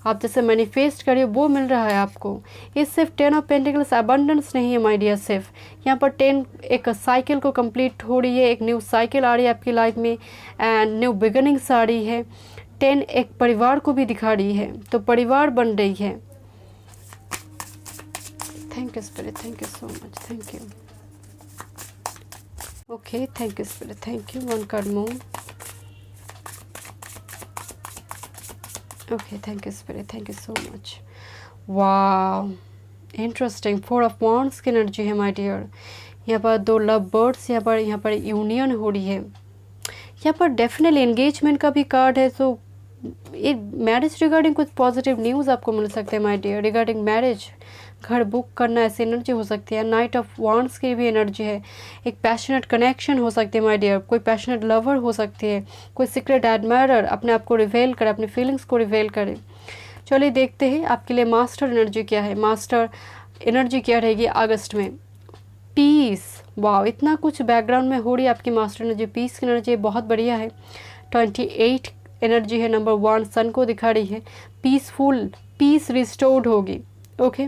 आप जैसे मैनिफेस्ट करिए, वो मिल रहा है आपको। ये सिर्फ 10 ऑफ पेंटिकल्स अबंडेंस नहीं है माय डियर, सिर्फ यहाँ पर 10 एक साइकिल को कंप्लीट हो रही है, एक न्यू साइकिल आ रही है आपकी लाइफ में, एंड न्यू बिगिनिंग्स आ रही है। 10 एक परिवार को भी दिखा रही है, तो परिवार बन रही है। Thank you spirit, thank you so much, thank you. Okay, thank you spirit, thank you. One card move. Okay, thank you spirit, thank you so much. Wow, interesting. 4 of wands की एनर्जी है my dear. यहाँ पर 2 love birds, यहाँ पर union हो रही है। यहाँ पर डेफिनेटली एंगेजमेंट का भी कार्ड है, सो ये मैरिज रिगार्डिंग कुछ पॉजिटिव न्यूज़ आपको मिल सकते हैं माय डियर, रिगार्डिंग मैरिज, घर बुक करना, ऐसी एनर्जी हो सकती है। नाइट ऑफ वॉन्ड्स की भी एनर्जी है, एक पैशनेट कनेक्शन हो सकती है माय डियर, कोई पैशनेट लवर हो सकती है, कोई सीक्रेट एडमायरर अपने आप को रिवेल करे, अपनी फीलिंग्स को रिवेल करे। चलिए देखते हैं आपके लिए मास्टर एनर्जी क्या है। मास्टर एनर्जी क्या रहेगी अगस्त में? पीस। वाह, इतना कुछ बैकग्राउंड में हो रही है आपकी मास्टर एनर्जी, पीस की एनर्जी बहुत बढ़िया है। 28 एनर्जी है, नंबर 1 सन को दिखा रही है। पीसफुल, पीस रिस्टोर्ड होगी। ओके,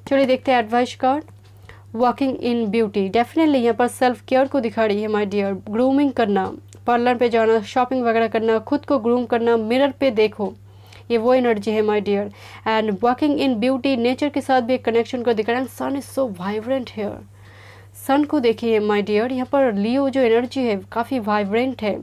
चलिए देखते हैं advice card. Walking in beauty, definitely यहाँ पर सेल्फ केयर को दिखा रही है माय डियर। ग्रूमिंग करना, पार्लर पे जाना, शॉपिंग वगैरह करना, खुद को ग्रूम करना, मिरर पे देखो, ये वो एनर्जी है my dear. And walking in beauty, nature के साथ भी एक कनेक्शन को दिखा रहा है। Sun is so vibrant here, sun को देखिए माय डियर, यहाँ पर लियो जो एनर्जी है काफ़ी वाइब्रेंट है।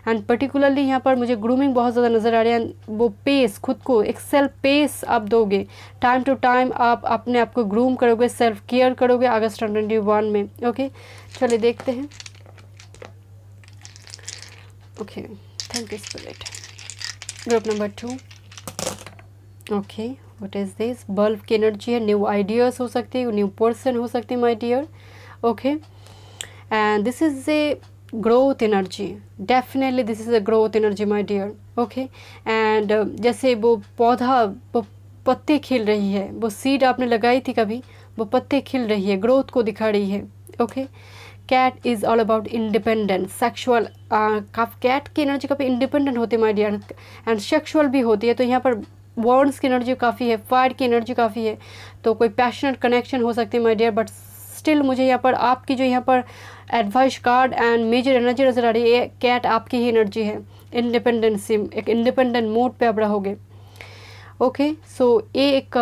एंड पर्टिकुलरली यहाँ पर मुझे ग्रूमिंग बहुत ज़्यादा नज़र आ रही है। वो पेस, खुद को एक सेल्फ पेस आप दोगे, टाइम टू टाइम आप अपने आप को ग्रूम करोगे, सेल्फ केयर करोगे अगस्त 2021 में। ओके, चलिए देखते हैं। Okay, thank you spirit. Group number 2, okay, what is this? Bulb की एनर्जी है, न्यू आइडियाज़ हो सकती है, न्यू पर्सन हो सकती है my dear. Okay, and this is a growth energy, definitely this is a growth energy my dear. Okay, and जैसे वो पौधा, वो पत्ते खिल रही है, वो सीड आपने लगाई थी कभी, वो पत्ते खिल रही है, ग्रोथ को दिखा रही है। Okay, cat is all about independence, sexual, cat की एनर्जी काफ़ी इंडिपेंडेंट होती है माय डियर, एंड सेक्शुअल भी होती है। तो यहाँ पर वर्ड्स की एनर्जी काफ़ी है, फायर की एनर्जी काफ़ी है, तो कोई पैशनेट कनेक्शन हो सकती है माय डियर। बट स्टिल मुझे यहाँ पर आपकी जो यहाँ पर advice card and major energy नज़र आ रही है, कैट आपकी ही एनर्जी है। इंडिपेंडेंसी, एक इंडिपेंडेंट मोड पे आप रहोगे। ओके, सो ये एक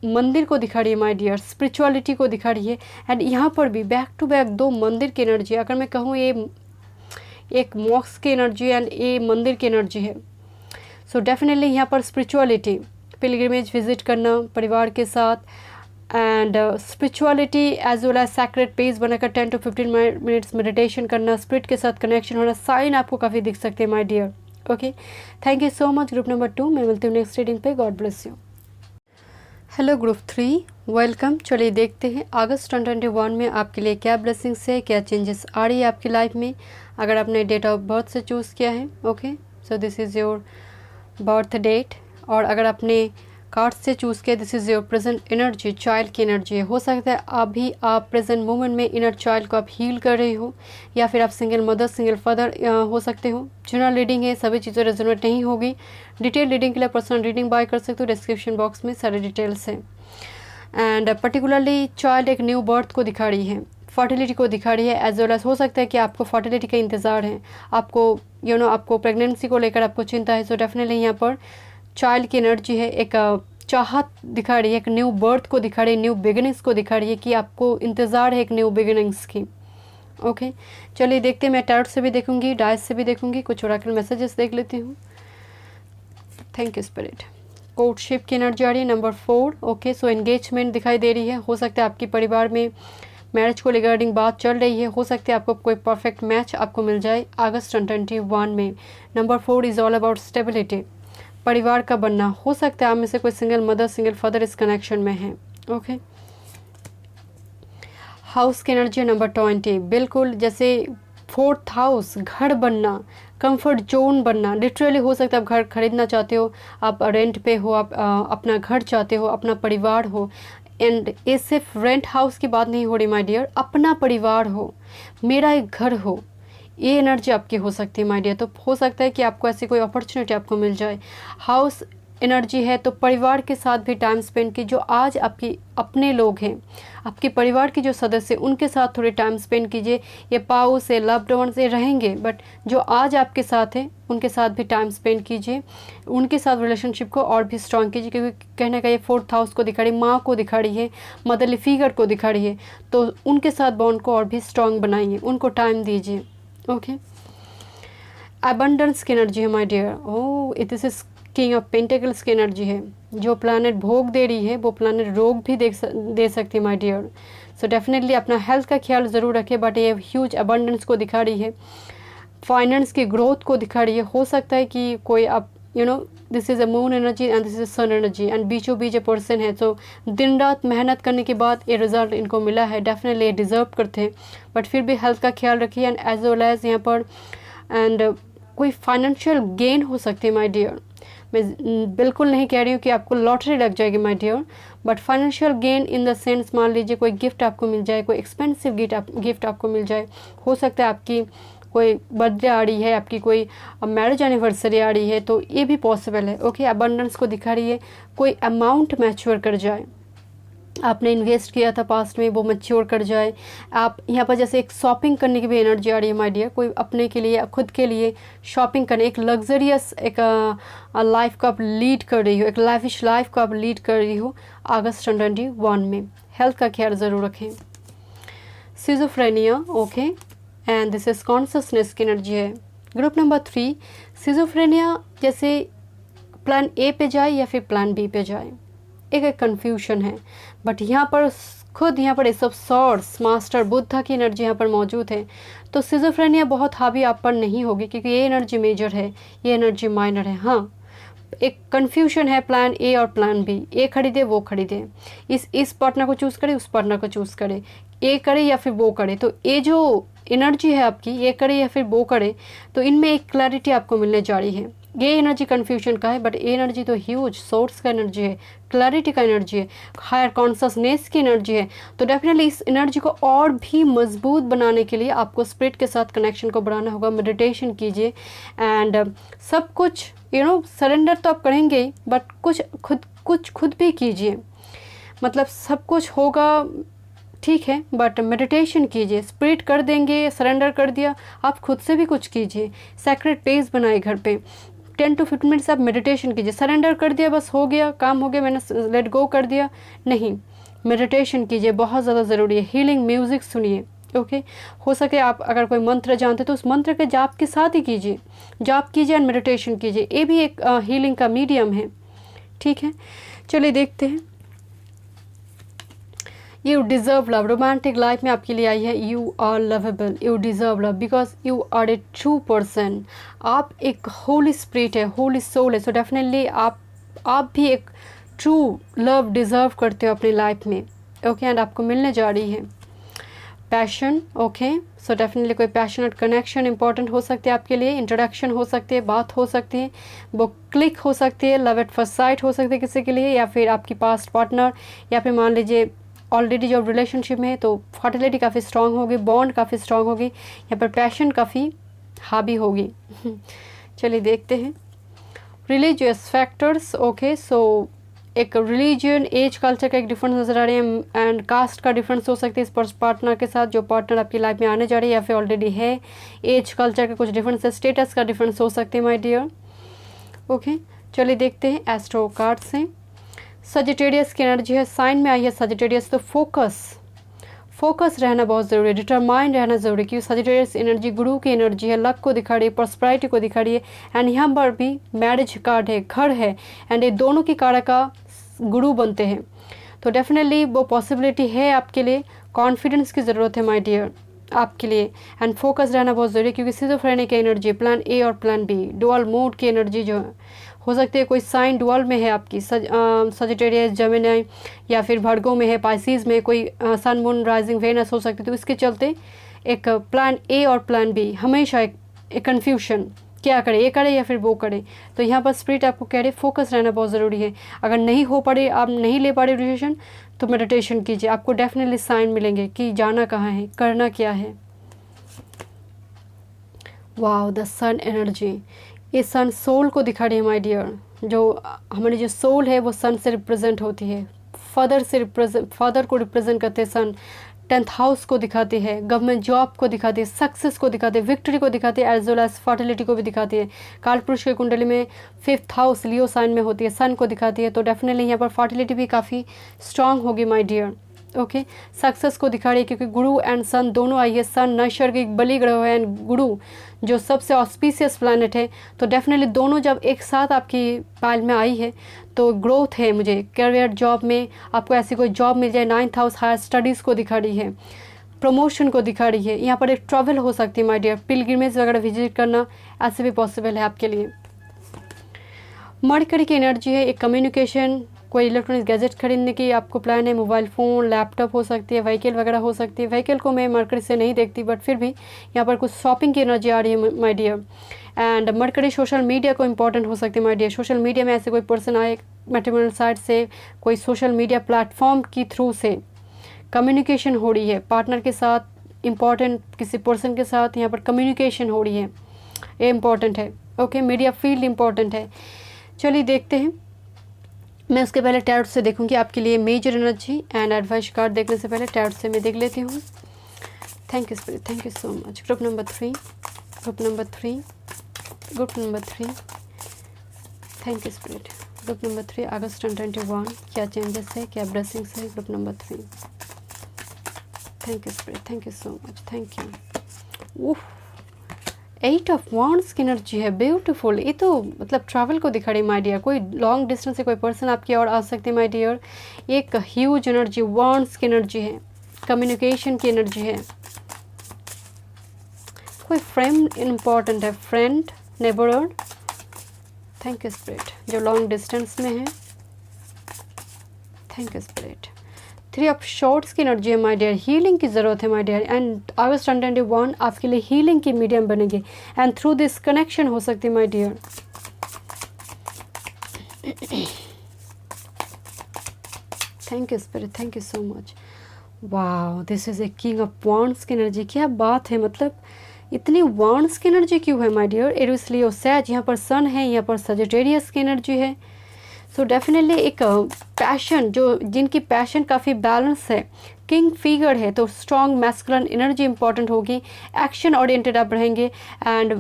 मंदिर को दिखा रही है माय डियर, स्पिरिचुअलिटी को दिखा रही है। एंड यहाँ पर भी बैक टू बैक 2 मंदिर की एनर्जी, अगर मैं कहूँ ये एक मॉक्स की एनर्जी एंड ये मंदिर की एनर्जी है। सो डेफिनेटली यहाँ पर स्पिरिचुअलिटी, पिलग्रिमेज विजिट करना परिवार के साथ, and spirituality as well as sacred page बनाकर 10 to 15 मिनट्स मेडिटेशन करना, स्पिरिट के साथ कनेक्शन होना, साइन आपको काफ़ी दिख सकते हैं my dear. Okay, thank you so much group number 2। मैं मिलती हूँ नेक्स्ट रीडिंग पे। God bless you. Hello group 3, welcome. चलिए देखते हैं अगस्त 2021 में आपके लिए क्या ब्लेसिंग्स है, क्या चेंजेस आ रही है आपकी लाइफ में, अगर आपने डेट ऑफ बर्थ से चूज़ किया है। Okay, so this is your birth date, और अगर आपने कार्ड से चूज़ किया, this is your present energy, child की एनर्जी है। हो सकता है अभी आप प्रेजेंट मोमेंट में इनर चाइल्ड को आप हील कर रहे हो, या फिर आप सिंगल मदर, सिंगल फादर हो सकते हो। जनरल रीडिंग है, सभी चीज़ें रेजोनेट नहीं होगी। डिटेल रीडिंग के लिए पर्सनल रीडिंग बाय कर सकते हो, डिस्क्रिप्शन बॉक्स में सारे डिटेल्स हैं। एंड पर्टिकुलरली चाइल्ड एक न्यू बर्थ को दिखा रही है, फर्टिलिटी को दिखा रही है, एज वेल एज हो सकता है कि आपको फर्टिलिटी का इंतज़ार है, आपको आपको प्रेगनेंसी को लेकर आपको चिंता है। सो डेफिनेटली यहाँ पर चाइल्ड की एनर्जी है, एक चाहत दिखा रही है, एक न्यू बर्थ को दिखा रही है, न्यू बिगिनिंग्स को दिखा रही है कि आपको इंतज़ार है एक न्यू बिगिनिंग्स की। ओके, चलिए देखते हैं। मैं टैरोट से भी देखूंगी, डायस से भी देखूंगी, कुछ ओरेकल मैसेजेस देख लेती हूँ। Thank you spirit. कोर्टशिप की एनर्जी आ रही है, नंबर 4। ओके, सो एंगेजमेंट दिखाई दे रही है। हो सकता है आपके परिवार में मैरिज को रिगार्डिंग बात चल रही है। हो सकता है आपको कोई परफेक्ट मैच आपको मिल जाए अगस्त 2021 में। Number 4 is all about stability, परिवार का बनना। हो सकता है आप में से कोई सिंगल मदर, सिंगल फादर इस कनेक्शन में है। ओके, हाउस की एनर्जी नंबर 20, बिल्कुल जैसे 4th हाउस, घर बनना, कंफर्ट जोन बनना। लिटरली हो सकता है आप घर खरीदना चाहते हो, आप रेंट पे हो, आप अपना घर चाहते हो, अपना परिवार हो। एंड ये सिर्फ रेंट हाउस की बात नहीं हो रही माय डियर, अपना परिवार हो, मेरा एक घर हो, ये एनर्जी आपकी हो सकती है माय डियर। तो हो सकता है कि आपको ऐसी कोई अपॉर्चुनिटी आपको मिल जाए। हाउस एनर्जी है तो परिवार के साथ भी टाइम स्पेंड की, जो आज आपकी अपने लोग हैं, आपके परिवार के जो सदस्य, उनके साथ थोड़े टाइम स्पेंड कीजिए। ये पाउस से लव्ड वन से रहेंगे, बट जो आज आपके साथ हैं उनके साथ भी टाइम स्पेंड कीजिए, उनके साथ रिलेशनशिप को और भी स्ट्रॉन्ग कीजिए। क्योंकि कहने का ये 4th हाउस को दिखा रही है, माँ को दिखा रही है, मदरली फिगर को दिखा रही है, तो उनके साथ बॉन्ड को और भी स्ट्रॉन्ग बनाइए, उनको टाइम दीजिए। ओके, अबंडेंस की एनर्जी है my dear. Oh, it is king of pentacles की एनर्जी है। जो प्लानट भोग दे रही है वो प्लानट रोग भी दे सकती है माय डियर। सो डेफिनेटली अपना हेल्थ का ख्याल ज़रूर रखें, बट ये ह्यूज अबंडेंस को दिखा रही है, फाइनेंस की ग्रोथ को दिखा रही है। हो सकता है कि कोई आप this is a moon energy and this is sun energy, and बीचों बीच ए पर्सन है। तो दिन रात मेहनत करने के बाद ये रिजल्ट इनको मिला है, डेफिनेटली ये डिज़र्व करते हैं, बट फिर भी हेल्थ का ख्याल रखिए। एंड एज वेल एज यहाँ पर एंड कोई फाइनेंशियल गेन हो सकती है माय डियर। मैं बिल्कुल नहीं कह रही हूँ कि आपको लॉटरी लग जाएगी my dear, but financial gain in the sense, मान लीजिए कोई गिफ्ट आपको मिल जाए, कोई एक्सपेंसिव गिफ्ट आपको मिल जाए। हो सकता है आपकी कोई बर्थडे आ रही है, आपकी कोई मैरिज एनिवर्सरी आ रही है, तो ये भी पॉसिबल है। ओके, अबंडेंस को दिखा रही है, कोई अमाउंट मैच्योर कर जाए, आपने इन्वेस्ट किया था पास्ट में, वो मैच्योर कर जाए। आप यहाँ पर जैसे एक शॉपिंग करने की भी एनर्जी आ रही है माय डियर, कोई अपने के लिए, खुद के लिए शॉपिंग करने, एक लग्जरियस एक लाइफ को आप लीड कर रही हो, एक लाइफिश लाइफ को आप लीड कर रही हो अगस्त 2021 में। हेल्थ का ख्याल ज़रूर रखें। Schizophrenia, okay, and this is consciousness की एनर्जी है। ग्रुप नंबर 3, सिजोफ्रेनिया जैसे प्लान ए पे जाए या फिर प्लान बी पे जाए, एक कन्फ्यूशन है। बट यहाँ पर खुद यहाँ पर S of swords, master Buddha की एनर्जी यहाँ पर मौजूद है। तो सिजोफ्रेनिया बहुत हावी आप पर नहीं होगी, क्योंकि ये एनर्जी मेजर है, ये एनर्जी माइनर है। हाँ, एक कन्फ्यूशन है प्लान ए और प्लान बी, ए खरीदे वो खरीदे, इस पार्टनर को चूज़ करे, उस पार्टनर को चूज़ करे, ए करे या फिर वो करे। तो ये जो एनर्जी है आपकी, ये करे या फिर वो करे, तो इनमें एक क्लैरिटी आपको मिलने जा रही है। ये एनर्जी कन्फ्यूजन का है, बट ये एनर्जी तो ह्यूज सोर्स का एनर्जी है, क्लैरिटी का एनर्जी है, हायर कॉन्शसनेस की एनर्जी है। तो डेफिनेटली इस एनर्जी को और भी मजबूत बनाने के लिए आपको स्पिरिट के साथ कनेक्शन को बढ़ाना होगा। मेडिटेशन कीजिए एंड सब कुछ सरेंडर तो आप करेंगे ही, बट कुछ खुद भी कीजिए। मतलब सब कुछ होगा ठीक है, बट मेडिटेशन कीजिए, स्पिरिट कर देंगे, सरेंडर कर दिया, आप खुद से भी कुछ कीजिए। सेक्रेट पेज बनाए घर पे, 10 to 15 मिनट्स आप मेडिटेशन कीजिए। सरेंडर कर दिया, बस हो गया, काम हो गया, मैंने लेट गो कर दिया, नहीं, मेडिटेशन कीजिए, बहुत ज़्यादा ज़रूरी है। हीलिंग म्यूज़िक सुनिए। ओके, हो सके आप अगर कोई मंत्र जानते तो उस मंत्र के जाप के साथ ही कीजिए, जाप कीजिए एंड मेडिटेशन कीजिए, ये भी एक हीलिंग का मीडियम है। ठीक है, चलिए देखते हैं। You deserve love, romantic life में आपके लिए आई है। You are lovable, you deserve love because you are a true person. आप एक होली स्पिरिट है, होली सोल है। सो डेफिनेटली आप भी एक ट्रू लव डिज़र्व करते हो अपनी लाइफ में। ओके, एंड आपको मिलने जा रही है। पैशन, ओके, सो डेफिनेटली कोई पैशनेट कनेक्शन इंपॉर्टेंट हो सकती है आपके लिए, इंट्रोडक्शन हो सकती है, बात हो सकती है, वो क्लिक हो सकती है, लव एट फर्स्ट साइट हो सकती है किसी के लिए, या फिर आपकी पास्ट पार्टनर, या फिर मान लीजिए ऑलरेडी जो रिलेशनशिप में है तो फर्टिलिटी काफ़ी स्ट्रांग होगी, बॉन्ड काफ़ी स्ट्रांग होगी, यहाँ पर पैशन काफ़ी हावी होगी। चलिए देखते हैं रिलीजियस फैक्टर्स। ओके, सो एक रिलीजन, एज, कल्चर का एक डिफरेंस नज़र आ रहे हैं, एंड कास्ट का डिफरेंस हो सकती है इस पार्टनर के साथ, जो पार्टनर आपकी लाइफ में आने जा रही है या फिर ऑलरेडी है। एज, कल्चर का कुछ डिफरेंस है, स्टेटस का डिफरेंस हो सकते हैं माय डियर। ओके, चलिए देखते हैं एस्ट्रो कार्ड से। सजिटेरियस की एनर्जी है, साइन में आई है सजिटेरियस, तो फोकस रहना बहुत ज़रूरी है, डिटरमाइंड रहना ज़रूरी है, क्योंकि सजिटेरियस एनर्जी गुरु की एनर्जी है, लक को दिखा रही है, प्रॉस्पेरिटी को दिखा रही है। एंड यहाँ पर भी मैरिज कार्ड है, घर है, एंड ये दोनों की कारक का गुरु बनते हैं। तो डेफिनेटली वो पॉसिबिलिटी है आपके लिए। कॉन्फिडेंस की ज़रूरत है माय डियर आपके लिए, एंड फोकस रहना बहुत ज़रूरी है, क्योंकि सिजोफ्रेनिक की एनर्जी, प्लान ए और प्लान बी, डुअल मोड की एनर्जी जो हो सकती है, कोई साइन डुअल में है आपकी, सजिटेरियस, जेमिनी या फिर भर्गो में है, पाइसिस में कोई सन मून राइजिंग वेनस हो सकती है। तो इसके चलते एक प्लान ए और प्लान बी हमेशा एक कन्फ्यूशन, क्या करे, ये करे या फिर वो करे। तो यहाँ पर स्पिरिट आपको कह रहे फोकस रहना बहुत ज़रूरी है। अगर नहीं हो पा रही, आप नहीं ले पा रहे डिसीजन, तो मेडिटेशन कीजिए, आपको डेफिनेटली साइन मिलेंगे कि जाना कहाँ है, करना क्या है। वाओ, द सन एनर्जी, ये सन सोल को दिखा रही है माय डियर। जो हमारी जो सोल है वो सन से रिप्रेजेंट होती है, फादर को रिप्रेजेंट करते हैं सन। 10th हाउस को दिखाती है, गवर्नमेंट जॉब को दिखाती है, सक्सेस को दिखाती है, विक्ट्री को दिखाती है, एज वेल एज फर्टिलिटी को भी दिखाती है। काल पुरुष की कुंडली में 5th हाउस लियो साइन में होती है, सन को दिखाती है। तो डेफिनेटली यहाँ पर फर्टिलिटी भी काफ़ी स्ट्रांग होगी माय डियर। ओके, सक्सेस को दिखा रही है, क्योंकि गुरु एंड सन दोनों आई है। सन नैसर्गिक बलि ग्रह है, एंड गुरु जो सबसे ऑस्पिशियस प्लैनेट है। तो डेफिनेटली दोनों जब एक साथ आपकी पाल में आई है तो ग्रोथ है। मुझे करियर, जॉब में आपको ऐसी कोई जॉब मिल जाए। 9th हाउस हायर स्टडीज़ को दिखा रही है, प्रमोशन को दिखा रही है। यहाँ पर एक ट्रैवल हो सकती है माय डियर, पिलग्रिमेज वगैरह विजिट करना ऐसे भी पॉसिबल है आपके लिए। मरकरी की एनर्जी है, एक कम्युनिकेशन, कोई इलेक्ट्रॉनिक गैजेट खरीदने की आपको प्लान है, मोबाइल फ़ोन, लैपटॉप हो सकती है, व्हीकल वगैरह हो सकती है। व्हीकल को मैं मरकरी से नहीं देखती, बट फिर भी यहाँ पर कुछ शॉपिंग की एनर्जी आ रही है my dear. And mercury social media को इंपॉर्टेंट हो सकती है माय डियर। सोशल मीडिया में ऐसे कोई पर्सन आए मैट्रिमोनियल साइट से, कोई सोशल मीडिया प्लेटफॉर्म की थ्रू से कम्युनिकेशन हो रही है पार्टनर के साथ, इम्पॉर्टेंट किसी पर्सन के साथ यहाँ पर कम्युनिकेशन हो रही है, ये इम्पॉर्टेंट है। ओके, मीडिया फील्ड इम्पॉर्टेंट है। चलिए देखते हैं। मैं उसके पहले टैरोट से देखूंगी आपके लिए major energy and advice card देखने से पहले टैरोट से मैं देख लेती हूँ। Thank you spirit, thank you so much. Group number 3, group number 3, group number 3, thank you spirit. Group number 3, अगस्त 2021, क्या चेंजेस है, क्या ब्लेसिंग्स है। Group number 3, thank you spirit, thank you so much, thank you. 8 of wands की energy है, beautiful. ये तो मतलब ट्रैवल को दिखा रही माय डियर, कोई लॉन्ग डिस्टेंस से कोई पर्सन आपकी और आ सकते हैं माय डियर। एक ह्यूज एनर्जी, वॉन्ड्स की एनर्जी है, कम्युनिकेशन की एनर्जी है। कोई फ्रेंड इम्पॉर्टेंट है, friend, neighbourhood. Thank you spirit, जो लॉन्ग डिस्टेंस में है। Thank you spirit. 3 of swords की एनर्जी है माय डियर, हीलिंग की ज़रूरत है माय डियर। एंड अगस्त 2021 आपके लिए हीलिंग की मीडियम बनेगी, एंड थ्रू दिस कनेक्शन हो सकती है my dear. Thank you spirit, thank you so much. Wow, this is a king of wands की एनर्जी। क्या बात है, मतलब इतनी वॉन्ड्स की एनर्जी क्यों है माय डियर। एरिस, लियो, सैज, यहाँ पर सन है, यहाँ पर सजिटेरियस की एनर्जी है। सो डेफिनेटली एक पैशन, जो जिनकी पैशन काफ़ी बैलेंस है, किंग फिगर है, तो स्ट्रॉन्ग मैस्कुलिन एनर्जी इंपॉर्टेंट होगी। एक्शन ओरिएंटेड आप रहेंगे, एंड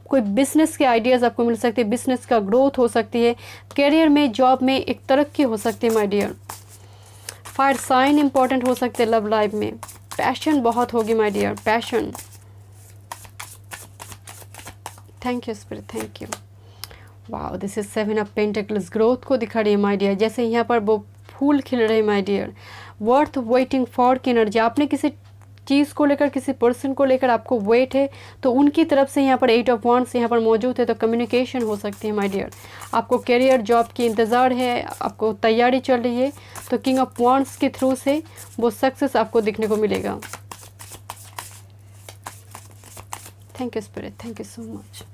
कोई बिजनेस के आइडियाज़ आपको मिल सकते हैं, बिजनेस का ग्रोथ हो सकती है, करियर में, जॉब में एक तरक्की हो सकती है my dear. Fire sign important हो सकते हैं लव लाइफ में। पैशन बहुत होगी my dear, passion. Thank you spirit, thank you. Wow, this is 7 of pentacles, growth को दिखा रही है माय डियर। जैसे यहाँ पर वो फूल खिल रहे हैं my dear. Worth waiting for की एनर्जी, आपने किसी चीज़ को लेकर, किसी पर्सन को लेकर आपको वेट है, तो उनकी तरफ से यहाँ पर 8 ऑफ वॉन्ड्स यहाँ पर मौजूद है, तो कम्युनिकेशन हो सकती है माय डियर। आपको करियर, जॉब की इंतज़ार है, आपको तैयारी चल रही है, तो किंग ऑफ वॉन्ड्स के थ्रू से वो सक्सेस आपको दिखने को मिलेगा। Thank you spirit, thank you so much.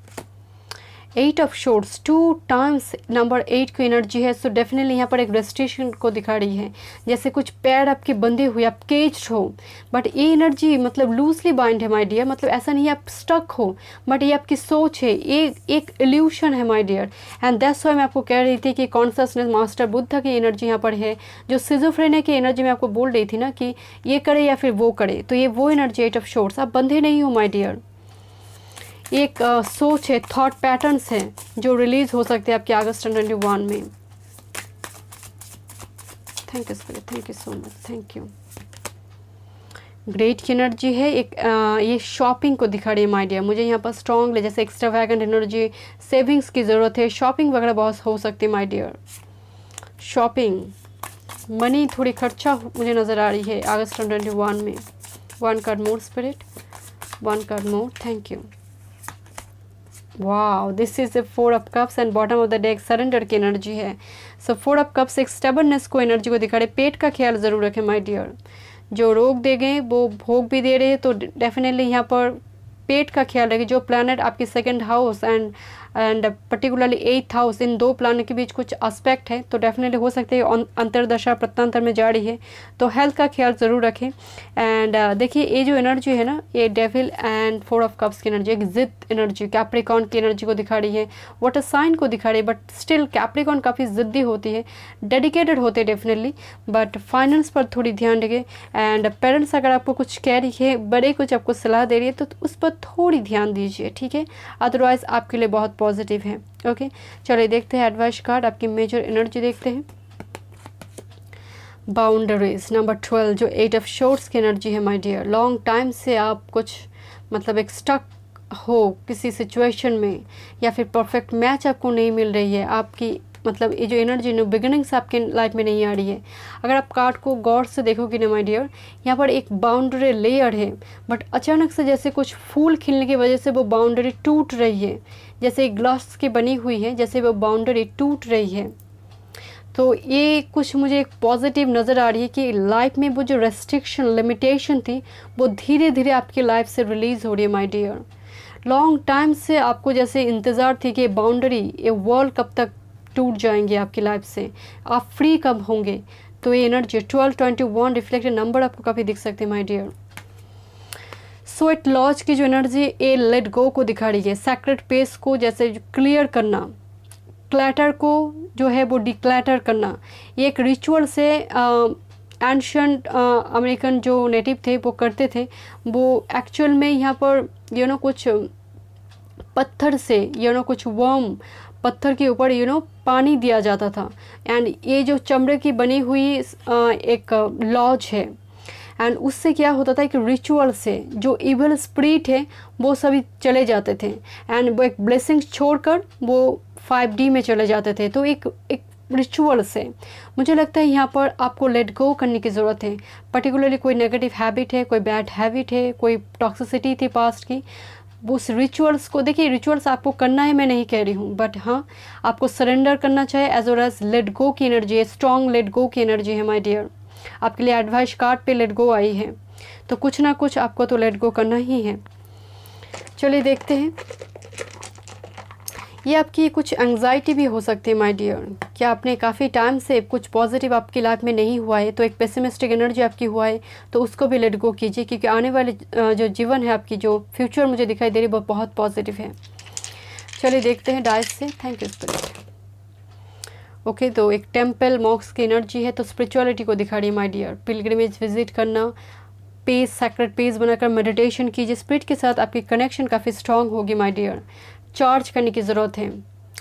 8 of shorts 2 times number 8 की एनर्जी है। सो डेफिनेटली यहाँ पर एक रेस्ट्रिक्शन को दिखा रही है, जैसे कुछ पैर आपके बंधे हुए, आप केज्ड हो, बट ये एनर्जी मतलब लूजली बाइंड है माय डियर। मतलब ऐसा नहीं आप स्टक हो, बट ये आपकी सोच है, ये एक इल्यूशन है my dear. And that's why मैं आपको कह रही थी कि कॉन्शसनेस मास्टर बुद्ध की एनर्जी यहाँ पर है, जो सिजोफ्रेनिया की एनर्जी मैं आपको बोल रही थी ना कि ये करे या फिर वो करे, तो ये वो एनर्जी 8 ऑफ शॉर्ट्स। आप बंधे नहीं हो माय डियर। एक सोच है, थॉट पैटर्न्स हैं जो रिलीज हो सकते हैं आपके अगस्त 2021 में। Thank you spirit, thank you so much, thank you. Great की एनर्जी है। एक ये शॉपिंग को दिखा रही है माय डियर। मुझे यहाँ पर स्ट्रॉन्गली जैसे एक्स्ट्रावैगेंट एनर्जी, सेविंग्स की ज़रूरत है, शॉपिंग वगैरह बहुत हो सकती है माय डियर। शॉपिंग, मनी थोड़ी खर्चा मुझे नज़र आ रही है अगस्त 2021 में। 1 card more spirit, 1 card more, thank you. Wow, this is the 4 of cups and bottom of the deck surrender की एनर्जी है। सो 4 ऑफ कप्स एक स्टेबलनेस को एनर्जी को दिखा रहे। पेट का ख्याल ज़रूर रखें माय डियर। जो रोग दे गए वो भोग भी दे रहे हैं, तो डेफिनेटली यहाँ पर पेट का ख्याल रखें। जो प्लैनेट आपकी second house and particularly 8th house, इन दो प्लैनेट के बीच कुछ एस्पेक्ट है, तो डेफिनेटली हो सकते हैं अंतरदशा प्रत्यांतर में जा रही है, तो हेल्थ का ख्याल ज़रूर रखें। एंड देखिए ये जो एनर्जी है ना, ये डेविल एंड 4 ऑफ कप्स की एनर्जी एक जिद एनर्जी, कैप्रिकॉर्न की एनर्जी को दिखा रही है, वाटर साइन को दिखा रही है। बट स्टिल कैप्रिकॉर्न काफ़ी ज़िद्दी होती है, डेडिकेटेड होते हैं डेफिनेटली, बट फाइनेंस पर थोड़ी ध्यान रखें। एंड पेरेंट्स अगर आपको कुछ कह रही है, बड़े कुछ आपको सलाह दे रही है, तो उस पर थोड़ी ध्यान दीजिए, ठीक है। अदरवाइज़ आपके लिए बहुत पॉजिटिव है। ओके, चलिए देखते हैं एडवाइस कार्ड, आपकी मेजर एनर्जी देखते हैं। बाउंड्रीज नंबर 12, जो 8 ऑफ शॉर्ट्स की एनर्जी है माय डियर। लॉन्ग टाइम से आप कुछ मतलब एक स्टक हो किसी सिचुएशन में, या फिर परफेक्ट मैच आपको नहीं मिल रही है, आपकी मतलब ये जो एनर्जी न्यू बिगिनिंग्स आपके लाइफ में नहीं आ रही है। अगर आप कार्ड को गौर से देखोगे ना माय डियर, यहाँ पर एक बाउंड्री लेयर है, बट अचानक से जैसे कुछ फूल खिलने की वजह से वो बाउंड्री टूट रही है, जैसे ग्लास की बनी हुई है, जैसे वो बाउंड्री टूट रही है। तो ये कुछ मुझे एक पॉजिटिव नज़र आ रही है कि लाइफ में वो जो रेस्ट्रिक्शन लिमिटेशन थी वो धीरे धीरे आपकी लाइफ से रिलीज़ हो रही है माय डियर। लॉन्ग टाइम से आपको जैसे इंतज़ार थी कि बाउंड्री, ये वॉल कब तक टूट जाएंगे आपकी लाइफ से, आप फ्री कब होंगे। तो ये एनर्जी 1221 रिफ्लेक्टेड नंबर आपको काफ़ी दिख सकते हैं my dear. So it lodge की जो एनर्जी ये लेट गो को दिखा रही है, सैक्रेड पेस को जैसे क्लियर करना, क्लैटर को जो है वो डिक्लैटर करना। ये एक रिचुअल से एंशिएंट अमेरिकन जो नेटिव थे वो करते थे। वो एक्चुअल में यहाँ पर कुछ पत्थर से कुछ वर्म पत्थर के ऊपर पानी दिया जाता था। एंड ये जो चमड़े की बनी हुई एक लॉज है, एंड उससे क्या होता था, एक रिचुअल से जो इविल स्पिरिट है वो सभी चले जाते थे, एंड वो एक ब्लेसिंग्स छोड़कर वो 5D में चले जाते थे। तो एक रिचुअल से मुझे लगता है यहाँ पर आपको लेट गो करने की ज़रूरत है। पर्टिकुलरली कोई नेगेटिव हैबिट है, कोई बैड हैबिट है, कोई टॉक्सिसिटी थी पास्ट की, वो उस रिचुअल्स को देखिए। रिचुअल्स आपको करना है, मैं नहीं कह रही हूँ, बट हाँ आपको सरेंडर करना चाहिए as well as let go की एनर्जी है, स्ट्रॉन्ग लेट गो की एनर्जी है माय डियर। आपके लिए एडवाइस कार्ड पे लेट गो आई है, तो कुछ ना कुछ आपको तो लेट गो करना ही है। चलिए देखते हैं, ये आपकी कुछ एंग्जाइटी भी हो सकती है माय डियर। क्या आपने काफ़ी टाइम से कुछ पॉजिटिव आपकी लाइफ में नहीं हुआ है, तो एक पेसिमिस्टिक एनर्जी आपकी हुआ है, तो उसको भी लेट गो कीजिए, क्योंकि आने वाले जो जीवन है आपकी, जो फ्यूचर मुझे दिखाई दे रही है वो बहुत पॉजिटिव है। चलिए देखते हैं डाइस से। Thank you spirit. ओके, तो एक टेम्पल मॉक्स की एनर्जी है, तो स्पिरिचुअलिटी को दिखा रही है माय डियर। पिलग्रिमेज विजिट करना, पेज सैक्रेड पेज बनाकर मेडिटेशन कीजिए, स्पिरिट के साथ आपकी कनेक्शन काफ़ी स्ट्रांग होगी माय डियर। चार्ज करने की ज़रूरत है।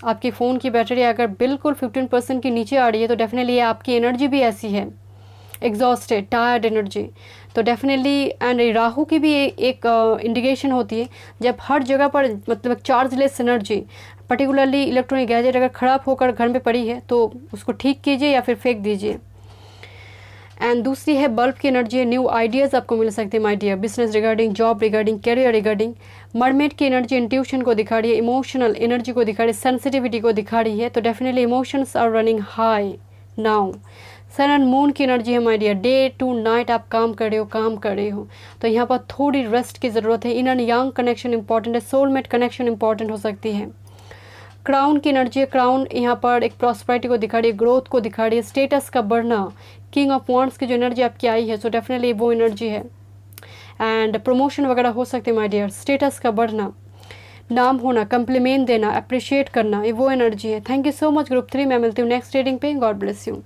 आपकी फ़ोन की बैटरी अगर बिल्कुल 15% के नीचे आ रही है, तो डेफिनेटली आपकी एनर्जी भी ऐसी है, एग्जॉस्टेड, टायर्ड एनर्जी। तो डेफिनेटली एंड राहु की भी एक इंडिकेशन होती है, जब हर जगह पर मतलब chargeless energy, particularly electronic gadget अगर ख़राब होकर घर में पड़ी है तो उसको ठीक कीजिए या फिर फेंक दीजिए। एंड दूसरी है बल्ब की एनर्जी है, न्यू आइडियाज़ आपको मिल सकते हैं my dear, business regarding, job regarding, career regarding. Mermaid की एनर्जी इंट्यूशन को दिखा रही है, इमोशनल एनर्जी को दिखा रही है, सेंसिटिविटी को दिखा रही है, तो definitely emotions are running high now. Sun and moon की एनर्जी है my dear, day to night आप काम कर रहे हो, तो यहाँ पर थोड़ी रेस्ट की ज़रूरत है। In and young connection important है, सोलमेट कनेक्शन इंपॉर्टेंट हो सकती है। क्राउन की एनर्जी है, क्राउन यहाँ पर एक प्रॉस्पेरिटी को दिखा रही है, ग्रोथ को दिखा रही है, स्टेटस का बढ़ना। किंग ऑफ वॉन्ड्स की जो एनर्जी आपकी आई है, सो डेफिनेटली वो एनर्जी है, एंड प्रमोशन वगैरह हो सकते हैं माय डियर, स्टेटस का बढ़ना, नाम होना, कम्प्लीमेंट देना, अप्रिशिएट करना, ये वो एनर्जी है। Thank you so much group 3, मैं मिलती हूँ नेक्स्ट रीडिंग पे। God bless you.